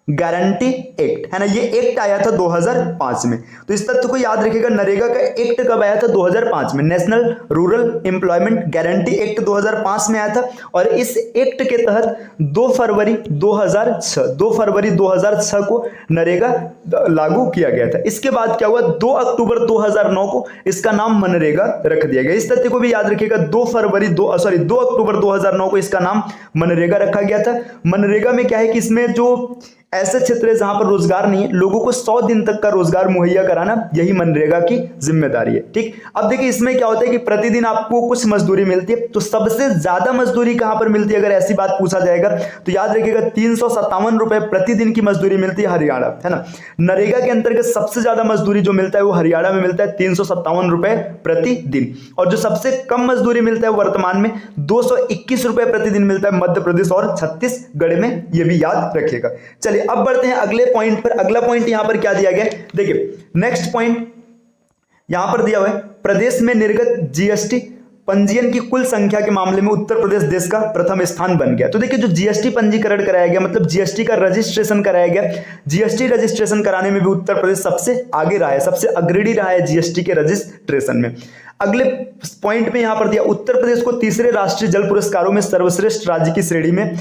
guarantee act, है ना, ये एक्ट आया था 2005 में। तो इस तथ्य को याद रखिएगा, नरेगा का एक्ट कब आया था? 2005 में। National rural employment guarantee act 2005 में आया था और इस एक्ट के तहत 2 फरवरी 2006 को नरेगा लागू किया गया था। इसके बाद क्या हुआ? 2 अक्टूबर 2009 को इसका नाम मनरेगा रख दिया गया। इस तथ्य को भी याद रखिएगा, 2 अक्टूबर 2009 को इसका नाम मनरेगा रखा गया था। मनरेगा में क्या है कि इसमें जो ऐसे क्षेत्र है जहां पर रोजगार नहीं है, लोगों को 100 दिन तक का रोजगार मुहैया कराना, यही मनरेगा की जिम्मेदारी है। ठीक, अब देखिए इसमें क्या होता है कि प्रतिदिन आपको कुछ मजदूरी मिलती है। तो सबसे ज्यादा मजदूरी कहां पर मिलती है अगर ऐसी बात पूछा जाएगा तो याद रखिएगा 357 रुपए प्रतिदिन की मजदूरी मिलती है हरियाणा, है ना। नरेगा के अंतर्गत सबसे ज्यादा मजदूरी जो मिलता है वो हरियाणा में मिलता है 357 रुपए प्रतिदिन। और जो सबसे कम मजदूरी मिलता है वर्तमान में 221 रुपए प्रतिदिन मिलता है मध्य प्रदेश और छत्तीसगढ़ में, ये भी याद रखिएगा। चलिए अब बढ़ते हैं अगले पॉइंट पर। अगला पॉइंट यहां पर क्या दिया गया है, देखिए नेक्स्ट पॉइंट यहां पर दिया हुआ है, प्रदेश में निर्गत जीएसटी पंजीयन की कुल संख्या के मामले में उत्तर प्रदेश देश का प्रथम स्थान बन गया। तो देखिए जो जीएसटी पंजीकरण कराया गया, मतलब जीएसटी का रजिस्ट्रेशन कराया गया, जीएसटी रजिस्ट्रेशन कराने में भी उत्तर प्रदेश सबसे आगे रहा है, सबसे अग्रणी रहा है जीएसटी के रजिस्ट्रेशन में। अगले पॉइंट में यहां पर दिया, उत्तर प्रदेश को तीसरे राष्ट्रीय जल पुरस्कारों में सर्वश्रेष्ठ राज्य की श्रेणी में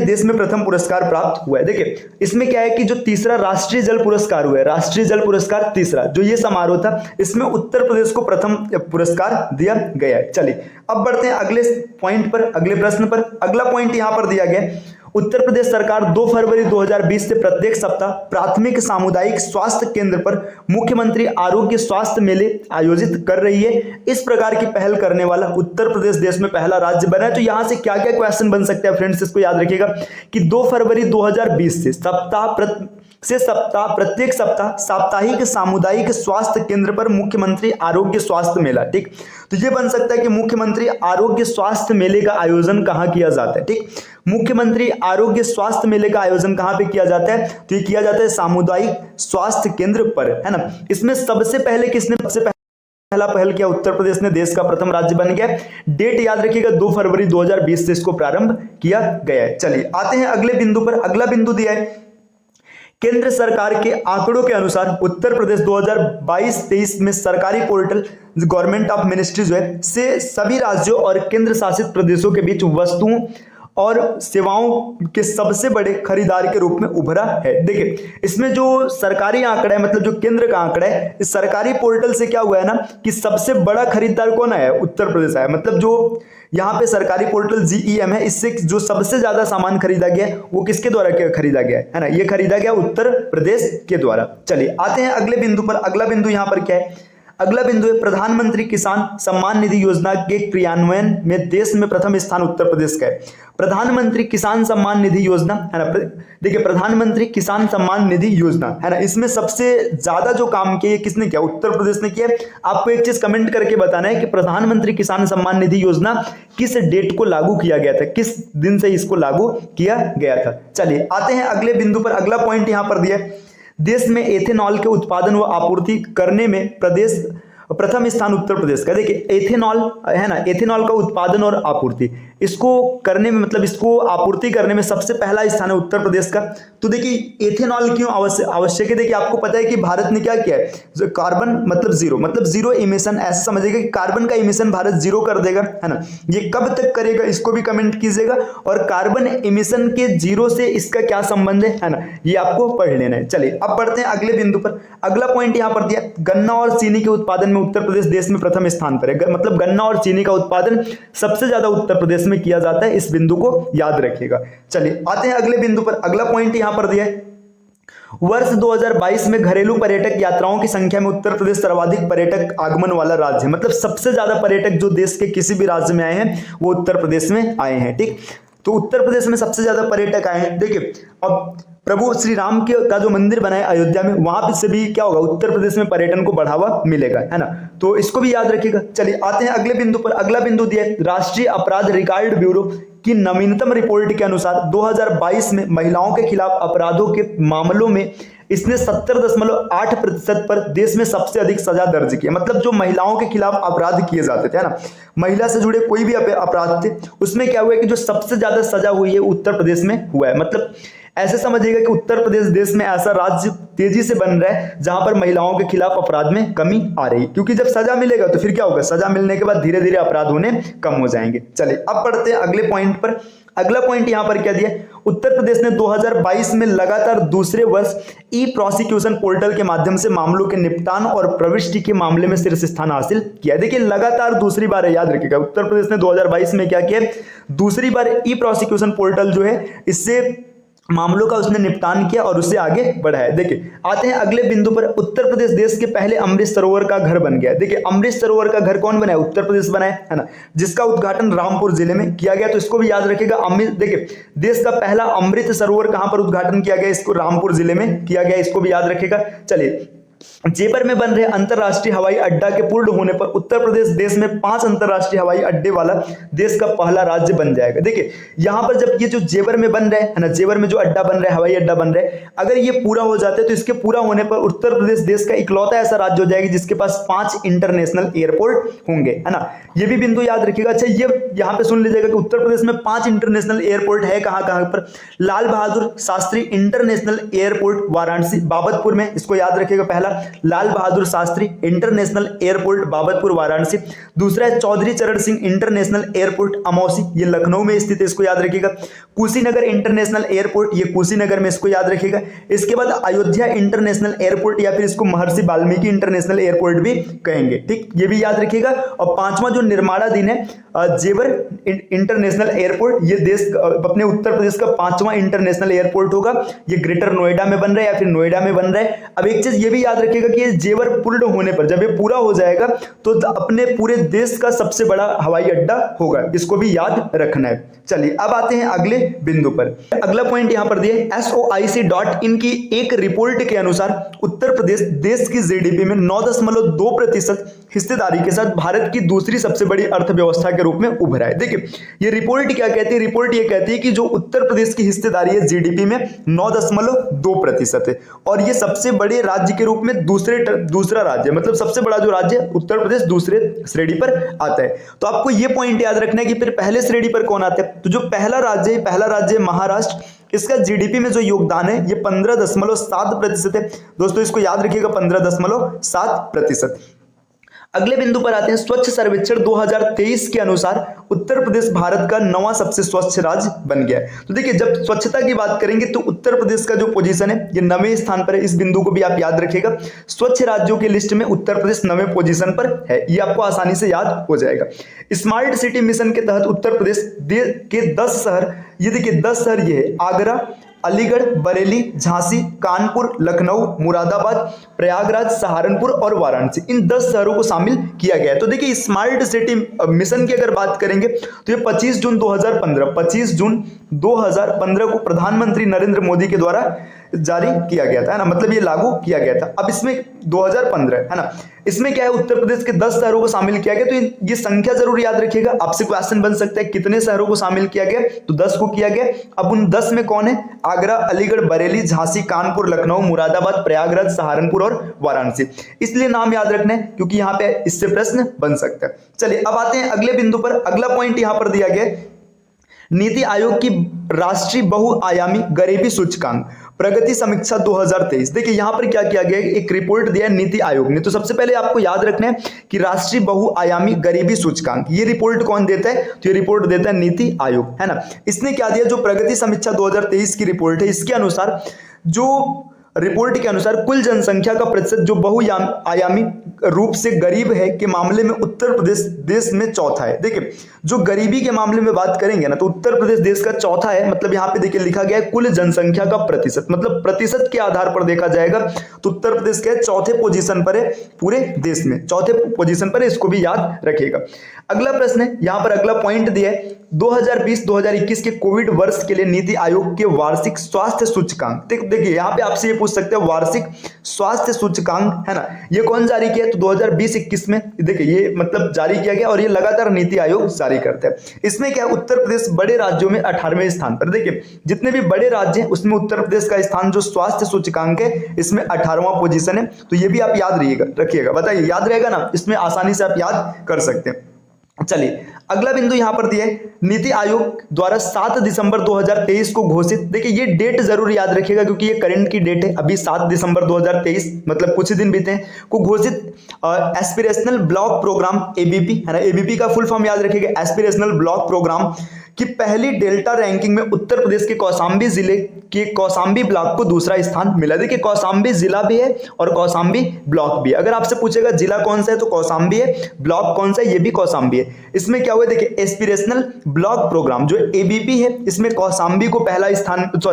देश में प्रथम पुरस्कार प्राप्त हुआ है। देखिए इसमें क्या है कि जो तीसरा राष्ट्रीय जल पुरस्कार हुआ है, राष्ट्रीय जल पुरस्कार तीसरा जो ये समारोह था, इसमें उत्तर प्रदेश को प्रथम पुरस्कार दिया गया है। चलिए अब बढ़ते हैं अगले पॉइंट पर, अगले प्रश्न पर। अगला पॉइंट यहां पर दिया गया, उत्तर प्रदेश सरकार 2 फरवरी 2020 से प्रत्येक सप्ताह प्राथमिक सामुदायिक स्वास्थ्य केंद्र पर मुख्यमंत्री आरोग्य स्वास्थ्य मेले आयोजित कर रही है। इस प्रकार की पहल करने वाला उत्तर प्रदेश देश में पहला राज्य बना है। तो यहां से क्या क्या क्वेश्चन बन सकते हैं फ्रेंड्स, इसको याद रखिएगा कि 2 फरवरी 2020 से प्रत्येक सप्ताह साप्ताहिक सामुदायिक स्वास्थ्य केंद्र पर मुख्यमंत्री आरोग्य स्वास्थ्य मेला। ठीक, तो ये बन सकता है कि मुख्यमंत्री आरोग्य स्वास्थ्य मेले का आयोजन कहां किया जाता है। ठीक, मुख्यमंत्री आरोग्य स्वास्थ्य मेले का आयोजन कहां पे किया जाता है? तो ये किया जाता है सामुदायिक स्वास्थ्य केंद्र पर, है ना। इसमें सबसे पहले किसने पहला पहल किया? उत्तर प्रदेश ने, देश का प्रथम राज्य बन गया। डेट याद रखिएगा 2 फरवरी 2020 से इसको प्रारंभ किया गया है। चलिए आते हैं अगले बिंदु पर। अगला बिंदु दिया है, केंद्र सरकार के आंकड़ों के अनुसार उत्तर प्रदेश 2022-23 में सरकारी पोर्टल गवर्नमेंट ऑफ मिनिस्ट्री जो है से सभी राज्यों और केंद्र शासित प्रदेशों के बीच वस्तुओं और सेवाओं के सबसे बड़े खरीदार के रूप में उभरा है। देखिए इसमें जो सरकारी आंकड़ा है, मतलब जो केंद्र का आंकड़ा है, इस सरकारी पोर्टल से क्या हुआ है ना कि सबसे बड़ा खरीदार कौन आया? उत्तर प्रदेश आया। मतलब जो यहाँ पे सरकारी पोर्टल GEM है, इससे जो सबसे ज्यादा सामान खरीदा गया वो किसके द्वारा खरीदा गया है ना? ये खरीदा गया उत्तर प्रदेश के द्वारा। चलिए आते हैं अगले बिंदु पर। अगला बिंदु यहाँ पर क्या है? अगला बिंदु है, प्रधानमंत्री किसान सम्मान निधि योजना के क्रियान्वयन में देश में प्रथम स्थान उत्तर प्रदेश का है। प्रधानमंत्री किसान सम्मान निधि योजना, है ना। देखिए प्रधानमंत्री किसान सम्मान निधि योजना, है ना, इसमें सबसे ज्यादा जो काम किया किसने किया? उत्तर प्रदेश ने किया। आपको एक चीज कमेंट करके बताना है कि प्रधानमंत्री किसान सम्मान निधि योजना किस डेट को लागू किया गया था, किस दिन से इसको लागू किया गया था। चलिए आते हैं अगले बिंदु पर। अगला पॉइंट यहां पर दिया, देश में एथेनॉल के उत्पादन व आपूर्ति करने में प्रदेश प्रथम स्थान उत्तर प्रदेश का। देखिए एथेनॉल, है ना, एथेनॉल का उत्पादन और आपूर्ति इसको करने में, मतलब इसको आपूर्ति करने में सबसे पहला स्थान है उत्तर प्रदेश का। तो देखिए एथेनॉल क्यों आवश्यक है? देखिए आपको पता है कि भारत ने क्या किया है, जो कार्बन मतलब जीरो इमिशन, ऐसे समझिएगा कि कार्बन का इमिशन भारत जीरो कर देगा, है ना। ये कब तक करेगा इसको भी कमेंट कीजिएगा। और कार्बन इमिशन के जीरो से इसका क्या संबंध है ना, ये आपको पढ़ लेना है। चलिए अब बढ़ते हैं अगले बिंदु पर। अगला पॉइंट यहाँ पर दिया, गन्ना और चीनी के उत्पादन में उत्तर प्रदेश देश में प्रथम स्थान पर है। मतलब गन्ना और चीनी का उत्पादन सबसे ज्यादा उत्तर प्रदेश में किया जाता है। इस बिंदु को याद रखिएगा। चलिए आते हैं अगले बिंदु पर। अगला पॉइंट यहां पर दिया है, वर्ष 2022 में घरेलू पर्यटक यात्राओं की संख्या में उत्तर प्रदेश सर्वाधिक पर्यटक आगमन वाला राज्य है। मतलब सबसे ज्यादा पर्यटक जो देश के किसी भी राज्य में आए हैं वो उत्तर प्रदेश में आए हैं। ठीक, तो उत्तर प्रदेश में सबसे ज्यादा पर्यटक आए हैं। देखिए अब प्रभु श्री राम का जो मंदिर बना है अयोध्या में, वहां से भी क्या होगा, उत्तर प्रदेश में पर्यटन को बढ़ावा मिलेगा, है ना। तो इसको भी याद रखिएगा। चलिए आते हैं अगले बिंदु पर। अगला बिंदु दिया है, राष्ट्रीय अपराध रिकॉर्ड ब्यूरो की नवीनतम रिपोर्ट के अनुसार 2022 में महिलाओं के खिलाफ अपराधों के मामलों में इसने 70.8% पर देश में सबसे अधिक सजा दर्ज की। मतलब जो महिलाओं के खिलाफ अपराध किए जाते थे, है ना, महिला से जुड़े कोई भी अपराध थे, उसमें क्या हुआ है कि जो सबसे ज्यादा सजा हुई है उत्तर प्रदेश में हुआ है। मतलब ऐसे समझिएगा कि उत्तर प्रदेश देश में ऐसा राज्य तेजी से बन रहा है जहां पर महिलाओं के खिलाफ अपराध में कमी आ रही है, क्योंकि जब सजा मिलेगा तो फिर क्या होगा, सजा मिलने के बाद धीरे धीरे अपराध होने कम हो जाएंगे। चलिए अब पढ़ते हैं अगले पॉइंट पर। अगला पॉइंट यहां पर क्या दिया, उत्तर प्रदेश ने 2022 में लगातार दूसरे वर्ष ई प्रोसिक्यूशन पोर्टल के माध्यम से मामलों के निपटान और प्रविष्टि के मामले में शीर्ष स्थान हासिल किया। देखिए लगातार दूसरी बार है, याद रखिएगा उत्तर प्रदेश ने 2022 में क्या किया, दूसरी बार ई प्रोसिक्यूशन पोर्टल जो है इससे मामलों का उसने निपटान किया और उससे आगे बढ़ाया। देखिए आते हैं अगले बिंदु पर। उत्तर प्रदेश देश के पहले अमृत सरोवर का घर बन गया। देखिए अमृत सरोवर का घर कौन बनाया, उत्तर प्रदेश बनाया, है ना, जिसका उद्घाटन रामपुर जिले में किया गया। तो इसको भी याद रखिएगा। अमृत, देखिए देश का पहला अमृत सरोवर कहां पर उद्घाटन किया गया, इसको रामपुर जिले में किया गया, इसको भी याद रखिएगा। चलिए जेवर में बन रहे अंतरराष्ट्रीय हवाई अड्डा के पूर्ण होने पर उत्तर प्रदेश देश में 5 अंतरराष्ट्रीय हवाई अड्डे वाला देश का पहला राज्य बन जाएगा। देखिए यहां पर जब ये जो जेवर में बन रहे है ना, जेवर में जो अड्डा बन रहा है, हवाई अड्डा बन रहा है, अगर ये पूरा हो जाता है तो इसके पूरा होने पर उत्तर प्रदेश देश का इकलौता ऐसा राज्य हो जाएगा जिसके पास 5 इंटरनेशनल एयरपोर्ट होंगे, है ना। ये भी बिंदु याद रखिएगा। अच्छा ये यहां पे सुन लीजिएगा कि उत्तर प्रदेश में 5 इंटरनेशनल एयरपोर्ट है, कहां कहां पर, लाल बहादुर शास्त्री इंटरनेशनल एयरपोर्ट वाराणसी बाबतपुर में, इसको याद रखिएगा। पहला लाल बहादुर शास्त्री इंटरनेशनल एयरपोर्ट बाबतपुर वाराणसी। दूसरा है चौधरी चरण सिंह इंटरनेशनल एयरपोर्ट अमौसी, ये लखनऊ में स्थित है, इसको याद रखिएगा। कुशीनगर इंटरनेशनल एयरपोर्ट, ये कुशीनगर में, इसको याद रखिएगा। इसके बाद अयोध्या इंटरनेशनल एयरपोर्ट या फिर इसको महर्षि वाल्मीकि इंटरनेशनल एयरपोर्ट भी कहेंगे, ठीक, ये भी याद रखिएगा। और पांचवा जो निर्माणाधीन है जेवर इंटरनेशनल एयरपोर्ट, ये देश अपने उत्तर प्रदेश का 5वां इंटरनेशनल एयरपोर्ट होगा। ये ग्रेटर नोएडा में बन रहा है या फिर नोएडा में बन रहा है। अब एक चीज ये भी याद रखिएगा कि ये जेवर पूर्ण होने पर, जब ये पूरा हो जाएगा तो अपने पूरे देश का सबसे बड़ा हवाई अड्डा होगा, इसको भी याद रखना है। चलिए अब आते हैं अगले बिंदु पर। अगला पॉइंट यहां पर दिए SOIC.in की एक रिपोर्ट के अनुसार उत्तर प्रदेश देश की जीडीपी में 9.2% हिस्सेदारी के साथ भारत की दूसरी सबसे बड़ी अर्थव्यवस्था के रूप में उभरा है। देखिए ये रिपोर्ट क्या कहती है, रिपोर्ट ये कहती है कि जो उत्तर प्रदेश की हिस्सेदारी है जीडीपी में 9.2% है और ये सबसे बड़े राज्य के रूप में दूसरा राज्य, मतलब सबसे बड़ा जो राज्य है उत्तर प्रदेश दूसरे श्रेणी पर आता है। तो आपको ये पॉइंट याद रखना है कि फिर पहले श्रेणी पर कौन आता है, तो जो पहला राज्य है महाराष्ट्र, इसका जीडीपी में जो योगदान है ये 15.7% है। दोस्तों इसको याद रखिएगा, 15.7%। अगले बिंदु पर आते हैं। स्वच्छ सर्वेक्षण 2023 के अनुसार उत्तर प्रदेश भारत का 9वां सबसे स्वच्छ राज्य बन गया है। तो देखिए जब स्वच्छता की बात करेंगे तो उत्तर प्रदेश का जो पोजीशन है ये 9वें स्थान पर है। इस बिंदु को भी आप याद रखिएगा। स्वच्छ राज्यों की लिस्ट में उत्तर प्रदेश 9वें पोजीशन पर है, ये आपको आसानी से याद हो जाएगा। स्मार्ट सिटी मिशन के तहत उत्तर प्रदेश के 10 शहर, ये देखिए 10 शहर ये है, आगरा, अलीगढ़, बरेली, झांसी, कानपुर, लखनऊ, मुरादाबाद, प्रयागराज, सहारनपुर और वाराणसी, इन 10 शहरों को शामिल किया गया है। तो देखिए स्मार्ट सिटी मिशन की अगर बात करेंगे तो ये 25 जून 2015 को प्रधानमंत्री नरेंद्र मोदी के द्वारा जारी किया गया था, है ना, मतलब ये लागू किया गया था। अब इसमें 2015 है ना, इसमें क्या है उत्तर प्रदेश के 10 शहरों को शामिल किया गया। तो ये संख्या जरूर याद रखिएगा, आपसे क्वेश्चन बन सकता है कितने शहरों को शामिल किया गया, तो 10 को किया गया। अब उन 10 में कौन है, आगरा, अलीगढ़, बरेली, झांसी, कानपुर, लखनऊ, मुरादाबाद, प्रयागराज, सहारनपुर और वाराणसी। इसलिए नाम याद रखना है क्योंकि यहाँ पे इससे प्रश्न बन सकता है। चलिए अब आते हैं अगले बिंदु पर। अगला पॉइंट यहाँ पर दिया गया नीति आयोग की राष्ट्रीय बहुआयामी गरीबी सूचकांक प्रगति समीक्षा 2023। देखिए यहां पर क्या किया गया, एक रिपोर्ट दिया नीति आयोग ने। तो सबसे पहले आपको याद रखना है कि राष्ट्रीय बहुआयामी गरीबी सूचकांक, ये रिपोर्ट कौन देता है, तो ये रिपोर्ट देता है नीति आयोग, है ना। इसने क्या दिया, जो प्रगति समीक्षा 2023 की रिपोर्ट है, इसके अनुसार जो रिपोर्ट के अनुसार कुल जनसंख्या का प्रतिशत जो बहुआयामी रूप से गरीब है के मामले में उत्तर प्रदेश देश में चौथा है। देखिए जो गरीबी के मामले में बात करेंगे ना तो उत्तर प्रदेश देश का चौथा है। मतलब यहाँ पे देखिए लिखा गया है कुल जनसंख्या का प्रतिशत, मतलब प्रतिशत के आधार पर देखा जाएगा तो उत्तर प्रदेश के चौथे पोजीशन पर है, पूरे देश में चौथे पोजीशन पर है, इसको भी याद रखिएगा। अगला प्रश्न है, यहाँ पर अगला पॉइंट दिया है 2020-2021 के कोविड वर्ष के लिए नीति आयोग के वार्षिक स्वास्थ्य सूचकांक। देखिए यहाँ पे आपसे ये पूछ सकते हैं वार्षिक स्वास्थ्य सूचकांक, है ना, ये कौन जारी किया? तो 2020-21 में देखिए ये मतलब जारी किया गया और ये लगातार नीति आयोग जारी करता है। इसमें क्या है, उत्तर प्रदेश बड़े राज्यों में 18वें स्थान पर। देखिए जितने भी बड़े राज्य हैं उसमें उत्तर प्रदेश का स्थान जो स्वास्थ्य सूचकांक है इसमें 18वां पोजीशन है। तो ये भी आप याद रखिएगा, बताइए याद रहेगा ना, इसमें आसानी से आप याद कर सकते हैं। चलिए अगला बिंदु यहां पर दिया है, नीति आयोग द्वारा 7 दिसंबर 2023 को घोषित, देखिए ये डेट जरूर याद रखिएगा क्योंकि ये करंट की डेट है, अभी 7 दिसंबर 2023 मतलब कुछ ही दिन बीते हैं, को घोषित एस्पिरेशनल ब्लॉक प्रोग्राम एबीपी, है ना, एबीपी का फुल फॉर्म याद रखिएगा, एस्पिरेशनल ब्लॉक प्रोग्राम की पहली डेल्टा रैंकिंग में उत्तर प्रदेश के कौशांबी जिले के कौशांबी ब्लॉक को दूसरा स्थान मिला। देखिए कौशांबी जिला भी है और कौशांबी ब्लॉक भी है। अगर आपसे पूछेगा जिला कौन सा है तो कौशांबी है, ब्लॉक कौन सा है ये भी कौशांबी है। इसमें क्या हुआ देखिए, एस्पिरेशनल ब्लॉक प्रोग्राम जो एबीपी है इसमें कौशांबी को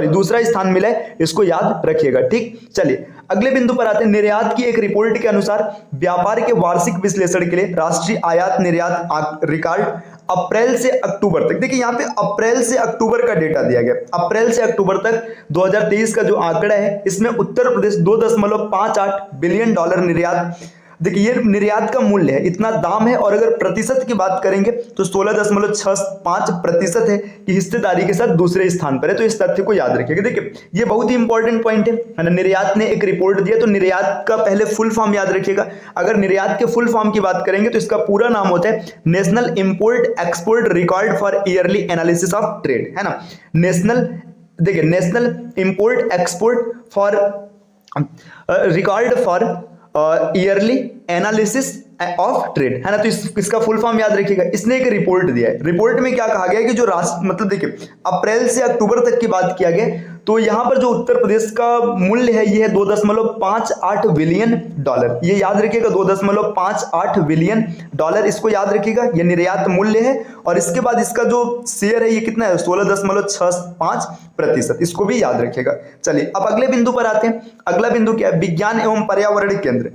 दूसरा स्थान मिला है, इसको याद रखिएगा। ठीक, चलिए अगले बिंदु पर आते हैं। निर्यात की एक रिपोर्ट के अनुसार व्यापार के वार्षिक विश्लेषण के लिए राष्ट्रीय आयात निर्यात रिकॉर्ड अप्रैल से अक्टूबर तक, देखिए यहाँ पे अप्रैल से अक्टूबर का डेटा दिया गया, अप्रैल से अक्टूबर तक 2023 का जो आंकड़ा है इसमें उत्तर प्रदेश 2.58 बिलियन डॉलर निर्यात, देखिए ये निर्यात का मूल्य है, इतना दाम है। और अगर प्रतिशत की बात करेंगे तो 16.65% है कि हिस्सेदारी के साथ दूसरे स्थान पर है। तो इस तथ्य को याद रखिएगा। देखिए ये बहुत ही इंपॉर्टेंट पॉइंट है ना, निर्यात ने एक रिपोर्ट दिया तो निर्यात का पहले फुल फॉर्म याद रखिएगा। अगर निर्यात के फुल फॉर्म की बात करेंगे तो इसका पूरा नाम होता है national import export record for yearly analysis of trade, है ना, national import export for record for yearly analysis of trade, है ना। तो इसका फुल फॉर्म याद रखिएगा। इसने एक रिपोर्ट दिया है, रिपोर्ट में क्या कहा गया है कि जो राष्ट्र मतलब देखिए अप्रैल से अक्टूबर तक की बात किया गया, तो यहां पर जो उत्तर प्रदेश का मूल्य है ये है 2.58 बिलियन डॉलर, ये याद रखिएगा 2.58 बिलियन डॉलर, इसको याद रखिएगा, ये निर्यात मूल्य है। और इसके बाद इसका जो शेयर है ये कितना है 16.65%, इसको भी याद रखिएगा। चलिए अब अगले बिंदु पर आते हैं। अगला बिंदु क्या है, विज्ञान एवं पर्यावरण केंद्र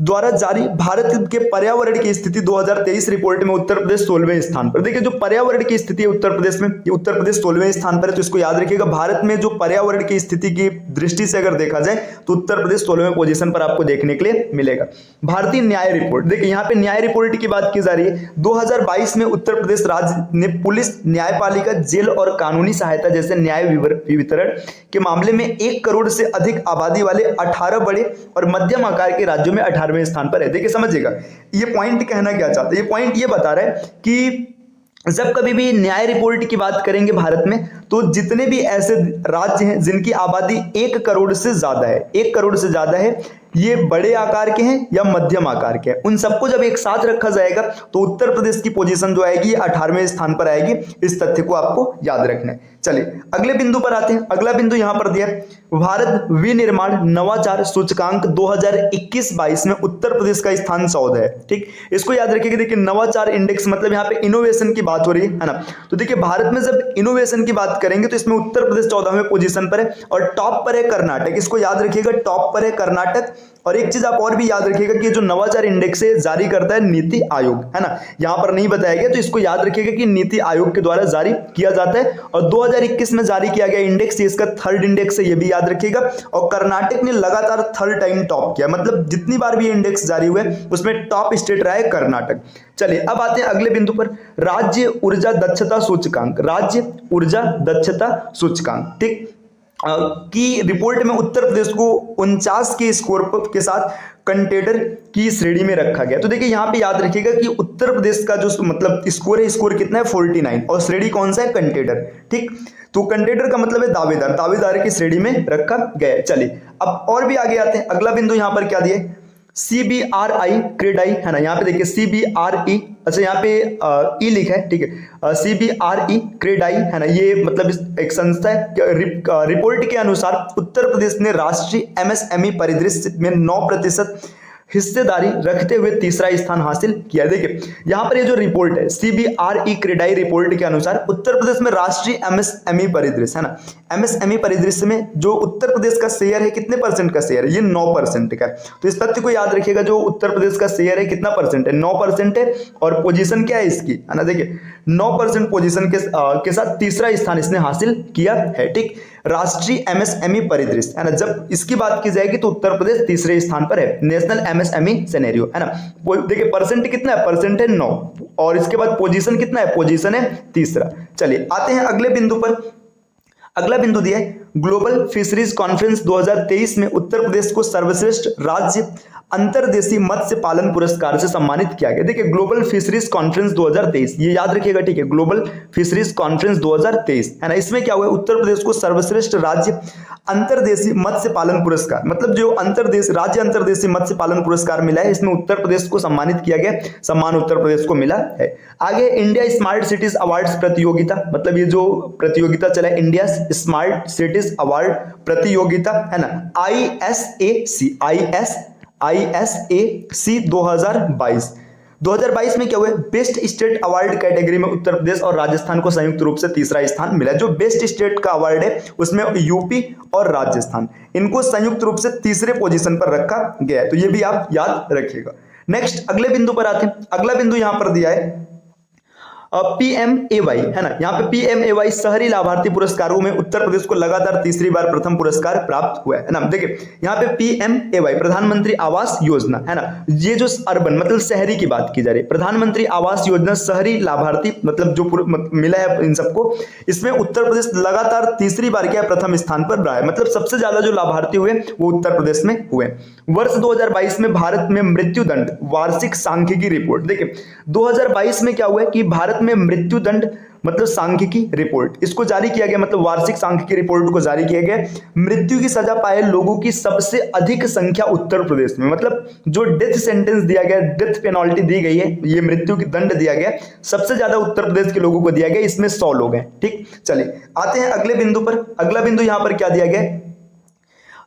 द्वारा जारी भारत के पर्यावरण की स्थिति 2023 रिपोर्ट में उत्तर प्रदेश 16वें स्थान पर। देखिए जो पर्यावरण की स्थिति है उत्तर प्रदेश में, ये उत्तर प्रदेश 16वें स्थान पर है, तो इसको याद रखिएगा। भारत में जो पर्यावरण की स्थिति की दृष्टि से अगर देखा जाए तो उत्तर प्रदेश 16वें पोजीशन पर आपको देखने के लिए मिलेगा। भारतीय न्याय रिपोर्ट, देखिए यहाँ पे न्याय रिपोर्ट की बात की जा रही है। 2022 में उत्तर प्रदेश राज्य ने पुलिस, न्यायपालिका, जेल और कानूनी सहायता जैसे न्याय वितरण के मामले में 1 करोड़ से अधिक आबादी वाले 18 बड़े और मध्यम आकार के राज्यों में 18वें स्थान पर है। देखिए समझिएगा ये पॉइंट कहना क्या चाहता है, ये पॉइंट ये बता रहा है कि जब कभी भी न्याय रिपोर्ट की बात करेंगे भारत में तो जितने भी ऐसे राज्य हैं जिनकी आबादी 1 करोड़ से ज्यादा है, 1 करोड़ से ज्यादा है, ये बड़े आकार के हैं या मध्यम आकार के हैं, उन सबको जब एक साथ रखा जाएगा तो उत्तर प्रदेश की पोजीशन जो आएगी 18वें स्थान पर आएगी। इस तथ्य को आपको याद रखना है। चलिए अगले बिंदु पर आते हैं। अगला बिंदु यहां पर दिया है, भारत विनिर्माण नवाचार सूचकांक 2021-22 में उत्तर प्रदेश का स्थान 14 है। ठीक, इसको याद रखिएगा। देखिए नवाचार इंडेक्स मतलब यहाँ पे इनोवेशन की बात हो रही है ना। तो देखिए भारत में जब इनोवेशन की बात करेंगे तो इसमें उत्तर प्रदेश 14वें पोजीशन पर है और टॉप पर है कर्नाटक, इसको याद रखिएगा, टॉप पर है कर्नाटक। और एक चीज आप और भी याद रखिएगा कि जो नवाचार इंडेक्स है जारी करता है नीति आयोग, है ना, यहां पर नहीं बताया गया तो इसको याद रखिएगा कि नीति आयोग के द्वारा जारी किया जाता है। और 2021 में जारी किया गया इंडेक्स, ये इसका 3rd इंडेक्स है, ये भी याद रखिएगा। और कर्नाटक ने लगातार 3rd टाइम टॉप किया, मतलब जितनी बार भी इंडेक्स जारी हुए उसमें टॉप स्टेट रहा है कर्नाटक। चलिए अब आते हैं अगले बिंदु पर, राज्य ऊर्जा दक्षता सूचकांक, राज्य ऊर्जा दक्षता सूचकांक, ठीक, की रिपोर्ट में उत्तर प्रदेश को 49 के स्कोर के साथ कंटेडर की श्रेणी में रखा गया। तो देखिए यहाँ पे याद रखिएगा कि उत्तर प्रदेश का जो मतलब स्कोर है, स्कोर कितना है 49 और श्रेणी कौन सा है कंटेडर। ठीक, तो कंटेडर का मतलब है दावेदार, दावेदार की श्रेणी में रखा गया है। चलिए अब और भी आगे आते हैं। अगला बिंदु यहाँ पर क्या दिया है, CBRI क्रेडाई, है ना, यहाँ पे देखिए CBRE, अच्छा यहाँ पे ई लिखा है, ठीक है, CBRE क्रेडाई, है ना, ये मतलब एक संस्था है। रिपोर्ट के अनुसार उत्तर प्रदेश ने राष्ट्रीय MSME परिदृश्य में 9% हिस्सेदारी रखते हुए तीसरा स्थान हासिल किया। देखिए यहां पर ये जो रिपोर्ट है CBRE क्रेडाई रिपोर्ट के अनुसार उत्तर प्रदेश में राष्ट्रीय MSME परिदृश्य, है ना, MSME परिदृश्य में जो उत्तर प्रदेश का शेयर है कितने परसेंट का शेयर है, ये 9% का है। तो इस तथ्य को याद रखिएगा, जो उत्तर प्रदेश का शेयर है कितना परसेंट है, 9% है। और पोजीशन क्या है इसकी, है ना, देखिए 9% पोजीशन के साथ तीसरा स्थान इसने हासिल किया है। ठीक, राष्ट्रीय एमएसएमई परिदृश्य, है ना, जब इसकी बात की जाएगी तो उत्तर प्रदेश तीसरे स्थान पर है, नेशनल एमएसएमई सिनेरियो, है ना। देखिए परसेंट कितना है, परसेंट है 9, और इसके बाद पोजीशन कितना है, पोजीशन है तीसरा। चलिए आते हैं अगले बिंदु पर। अगला बिंदु दिया है ग्लोबल फिशरीज कॉन्फ्रेंस 2023 में उत्तर प्रदेश को सर्वश्रेष्ठ राज्य अंतर्देशीय मत्स्य पालन पुरस्कार से सम्मानित किया गया। देखिए ग्लोबल फिशरीज कॉन्फ्रेंस 2023, ये याद रखिएगा, ठीक है, ग्लोबल फिशरीज कॉन्फ्रेंस 2023, है ना। इसमें क्या हुआ, उत्तर प्रदेश को सर्वश्रेष्ठ राज्य अंतर्देशीय मत्स्य पालन पुरस्कार, मतलब जो राज्य अंतर्देशीय मत्स्य पालन पुरस्कार मिला है, इसमें उत्तर प्रदेश को सम्मानित किया गया, सम्मान उत्तर प्रदेश को मिला है। आगे इंडिया स्मार्ट सिटीज अवार्ड्स प्रतियोगिता, मतलब ये जो प्रतियोगिता चला है इंडिया स्मार्ट सिटीज अवार्ड प्रतियोगिता, है ना, ISAC 2022 में क्या हुआ, बेस्ट स्टेट अवार्ड कैटेगरी में उत्तर प्रदेश और राजस्थान को संयुक्त रूप से तीसरा स्थान मिला। जो बेस्ट स्टेट का अवार्ड है उसमें यूपी और राजस्थान, इनको संयुक्त रूप से तीसरे पोजीशन पर रखा गया है, तो ये भी आप याद रखिएगा। नेक्स्ट अगले बिंदु पर आते हैं। अगला बिंदु यहां पर दिया है PMAY, है ना, यहाँ पे PMAY शहरी लाभार्थी पुरस्कारों में उत्तर प्रदेश को लगातार तीसरी बार प्रथम पुरस्कार प्राप्त हुआ है ना। देखिए यहाँ पे PMAY प्रधानमंत्री आवास योजना, है ना, ये जो अर्बन मतलब शहरी की बात की जा रही है, प्रधानमंत्री आवास योजना शहरी लाभार्थी मतलब जो मिला है इन सबको, इसमें उत्तर प्रदेश लगातार तीसरी बार क्या प्रथम स्थान पर रहा है, मतलब सबसे ज्यादा जो लाभार्थी हुए वो उत्तर प्रदेश में हुए। वर्ष 2022 में भारत में मृत्यु दंड वार्षिक सांख्यिकी रिपोर्ट, देखिए 2022 में क्या हुआ है कि भारत में मृत्यु दंड मतलब सांख्यिकी रिपोर्ट, इसको जारी किया गया, मतलब वार्षिक सांख्यिकी रिपोर्ट को जारी किया गया। मृत्यु की सजा पाए लोगों की सबसे अधिक संख्या उत्तर प्रदेश में, मतलब जो डेथ सेंटेंस दिया गया, डेथ पेनल्टी दी गई है, ये मृत्यु की दंड दिया गया, सबसे ज्यादा उत्तर प्रदेश के लोगों को दिया गया, इसमें 100 लोग हैं। ठीक, चलिए आते हैं अगले बिंदु पर। अगला बिंदु यहां पर क्या दिया गया,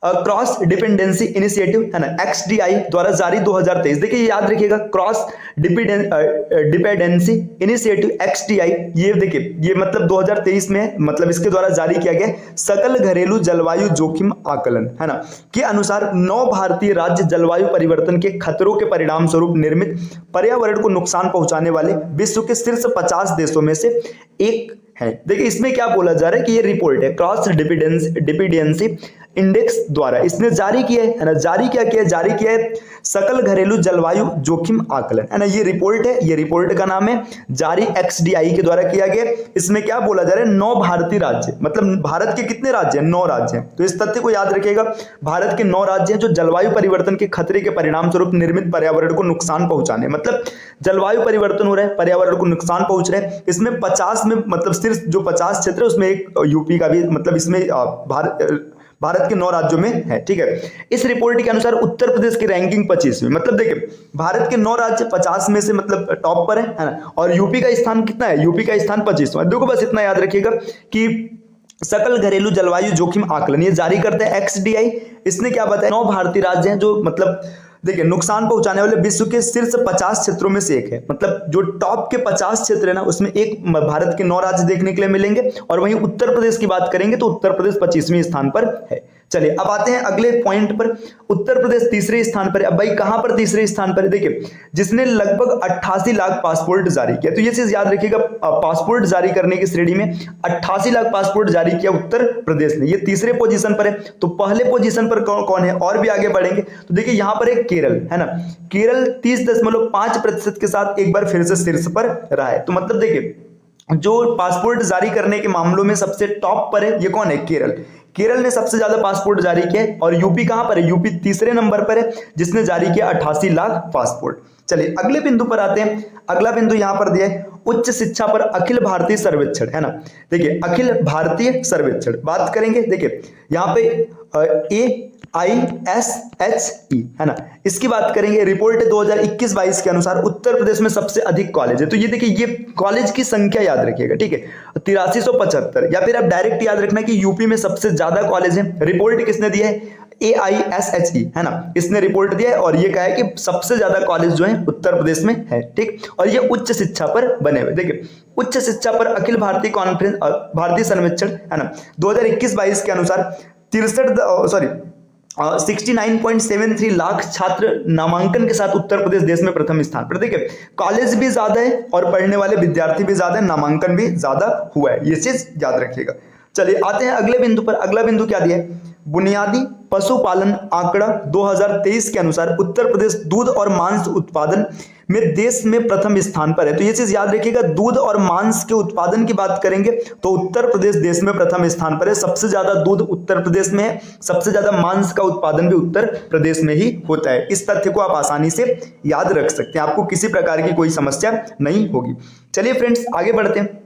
क्रॉस डिपेंडेंसी इनिशिएटिव, है ना, XDI द्वारा जारी 2023। देखिए ये याद रखिएगा, क्रॉस डिपेंडेंसी इनिशिएटिव XDI, ये देखिए ये मतलब 2023 में, मतलब इसके द्वारा जारी किया गया सकल घरेलू जलवायु जोखिम आकलन, है ना, के अनुसार 9 भारतीय राज्य जलवायु परिवर्तन के खतरों के परिणाम स्वरूप निर्मित पर्यावरण को नुकसान पहुंचाने वाले विश्व के शीर्ष 50 देशों में से एक है। देखिए इसमें क्या बोला जा रहा है कि ये रिपोर्ट है क्रॉस डिपेंडेंसी इंडेक्स द्वारा इसने जारी किया है ना, जारी किया है सकल घरेलू जलवायु जोखिम आकलन, है ना, ये रिपोर्ट है, ये रिपोर्ट का नाम है जारी XDI के द्वारा किया गया। इसमें क्या बोला जा रहा है, 9 भारतीय राज्य, मतलब भारत के कितने राज्य हैं, 9 राज्य हैं, तो इस तथ्य को याद रखिएगा, भारत के 9 राज्य हैं जो जलवायु परिवर्तन के खतरे के परिणाम स्वरूप निर्मित पर्यावरण को नुकसान पहुंचाने, मतलब जलवायु परिवर्तन हो रहा है, पर्यावरण को नुकसान पहुंच रहा है। इसमें 50 में मतलब सिर्फ जो 50 क्षेत्र है उसमें एक यूपी का भी, मतलब इसमें भारत के 9 राज्यों में है। ठीक है, इस रिपोर्ट के अनुसार उत्तर प्रदेश की रैंकिंग 25वीं, मतलब देखिए भारत के 9 राज्य 50 में से मतलब टॉप पर है ना, और यूपी का स्थान कितना है, यूपी का स्थान 25वां। देखो बस इतना याद रखिएगा कि सकल घरेलू जलवायु जोखिम आकलन ये जारी करते हैं XDI। इसने क्या बताया, 9 भारतीय राज्य हैं जो मतलब देखिए नुकसान पहुंचाने वाले विश्व के शीर्ष 50 क्षेत्रों में से एक है, मतलब जो टॉप के 50 क्षेत्र है ना उसमें एक भारत के 9 राज्य देखने के लिए मिलेंगे, और वहीं उत्तर प्रदेश की बात करेंगे तो उत्तर प्रदेश 25वें स्थान पर है। चलिए अब आते हैं अगले पॉइंट पर, उत्तर प्रदेश तीसरे स्थान पर है। अब भाई कहां पर तीसरे स्थान पर है, देखिए जिसने लगभग 88 लाख पासपोर्ट जारी किया, तो ये चीज याद रखिएगा, पासपोर्ट जारी करने की श्रेणी में 88 लाख पासपोर्ट जारी किया उत्तर प्रदेश ने, ये तीसरे पोजीशन पर है। तो पहले पोजीशन पर कौन है, और भी आगे बढ़ेंगे तो देखिए यहां पर एक केरल, है ना, केरल 30.5% के साथ एक बार फिर से शीर्ष पर रहा है। तो मतलब देखिए जो पासपोर्ट जारी करने के मामलों में सबसे टॉप पर है ये कौन है, केरल। केरल ने सबसे ज्यादा पासपोर्ट जारी किए, और यूपी कहां पर है, यूपी तीसरे नंबर पर है जिसने जारी किया 88 लाख पासपोर्ट। चलिए अगले बिंदु पर आते हैं। अगला बिंदु यहां पर दिया है उच्च शिक्षा पर अखिल भारतीय सर्वेक्षण, है ना। देखिए अखिल भारतीय सर्वेक्षण बात करेंगे, देखिए यहां पे AISHE, है ना, इसकी बात करेंगे। रिपोर्ट 2021-22 के अनुसार उत्तर प्रदेश में सबसे अधिक कॉलेज है, तो ये देखिए ये कॉलेज की संख्या याद रखिएगा, ठीक है, 8375, या फिर आप डायरेक्ट याद रखना कि यूपी में सबसे ज्यादा कॉलेज है। रिपोर्ट किसने दिया है, AISHE, है ना, इसने रिपोर्ट दिया है और ये कहा है कि सबसे ज्यादा कॉलेज जो है उत्तर प्रदेश में है। ठीक, और ये उच्च शिक्षा पर बने हुए, देखिए उच्च शिक्षा पर अखिल भारतीय कॉन्फ्रेंस भारतीय सर्वेक्षण, है ना, 2021-22 के अनुसार 69.73 लाख छात्र नामांकन के साथ उत्तर प्रदेश देश में प्रथम स्थान पर। देखिए कॉलेज भी ज्यादा है और पढ़ने वाले विद्यार्थी भी ज्यादा है, नामांकन भी ज्यादा हुआ है, ये चीज याद रखिएगा। चलिए आते हैं अगले बिंदु पर। अगला बिंदु क्या दिया है? बुनियादी पशुपालन आंकड़ा 2023 के अनुसार उत्तर प्रदेश दूध और मांस उत्पादन में देश में प्रथम स्थान पर है। तो ये चीज याद रखिएगा, दूध और मांस के उत्पादन की बात करेंगे तो उत्तर प्रदेश देश में प्रथम स्थान पर है। सबसे ज्यादा दूध उत्तर प्रदेश में है, सबसे ज्यादा मांस का उत्पादन भी उत्तर प्रदेश में ही होता है। इस तथ्य को आप आसानी से याद रख सकते हैं, आपको किसी प्रकार की कोई समस्या नहीं होगी। चलिए फ्रेंड्स आगे बढ़ते हैं।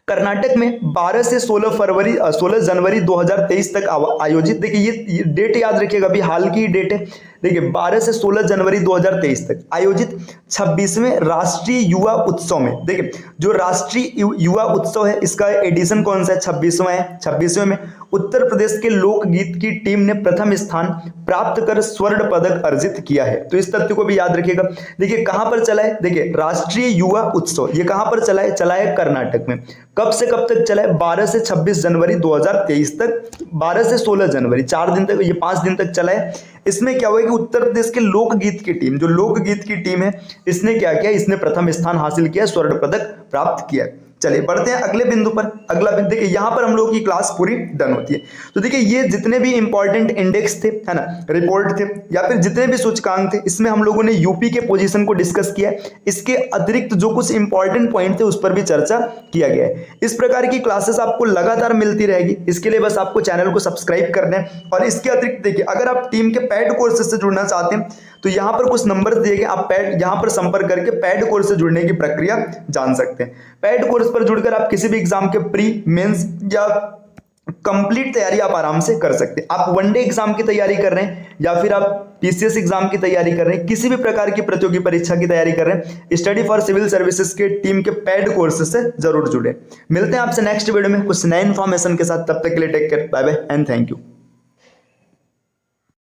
कर्नाटक में 12 से 16 जनवरी 2023 तक आयोजित, देखिए ये डेट याद रखिएगा, अभी हाल की डेट है। देखिए 12 से 16 जनवरी 2023 तक आयोजित 26वें राष्ट्रीय युवा उत्सव में, देखिए जो राष्ट्रीय युवा उत्सव है इसका एडिशन कौन सा है? 26वां है। 26वें में उत्तर प्रदेश के लोकगीत की टीम ने प्रथम स्थान प्राप्त कर स्वर्ण पदक अर्जित किया है। तो इस तथ्य को भी याद रखिएगा। देखिए कहां पर चला है? देखिए राष्ट्रीय युवा उत्सव ये कहां पर चला है? चला है कर्नाटक में। कब से कब तक चला है? 12 से 26 जनवरी 2023 तक, 12 से 16 जनवरी, 4 दिन तक, ये 5 दिन तक चला है। इसमें क्या हुआ कि उत्तर प्रदेश के लोकगीत की टीम, जो लोकगीत की टीम है, इसने क्या किया? इसने प्रथम स्थान हासिल किया, स्वर्ण पदक प्राप्त किया। चलिए बढ़ते हैं अगले बिंदु पर। अगला बिंदु देखिए, यहां पर हम लोग की क्लास पूरी डन होती है। तो देखिए ये जितने भी इंपॉर्टेंट इंडेक्स थे, है ना, रिपोर्ट थे या फिर जितने भी सूचकांक थे, इसमें हम लोगों ने यूपी के पोजीशन को डिस्कस किया है। इसके अतिरिक्त जो कुछ इंपॉर्टेंट पॉइंट थे उस पर भी चर्चा किया गया है। इस प्रकार की क्लासेस आपको लगातार मिलती रहेगी। इसके लिए बस आपको चैनल को सब्सक्राइब करना है। और इसके अतिरिक्त देखिए, अगर आप टीम के पेड कोर्सेज से जुड़ना चाहते हैं तो यहाँ पर कुछ नंबर दिए गए, आप यहाँ पर संपर्क करके पेड कोर्स से जुड़ने की प्रक्रिया जान सकते हैं। पेड कोर्स पर जुड़कर आप किसी भी एग्जाम के प्री, मेंस या कंप्लीट तैयारी आप आराम से कर सकते हैं। आप वनडे एग्जाम की तैयारी कर रहे हैं या फिर आप पीसीएस एग्जाम की तैयारी कर रहे हैं, किसी भी प्रकार की प्रतियोगी परीक्षा की तैयारी कर रहे हैं, स्टडी फॉर सिविल सर्विसेज के टीम के पेड कोर्सेज से जरूर जुड़े। मिलते हैं आपसे नेक्स्ट वीडियो में कुछ नए इन्फॉर्मेशन के साथ। तब तक के लिए take care, bye bye and thank you.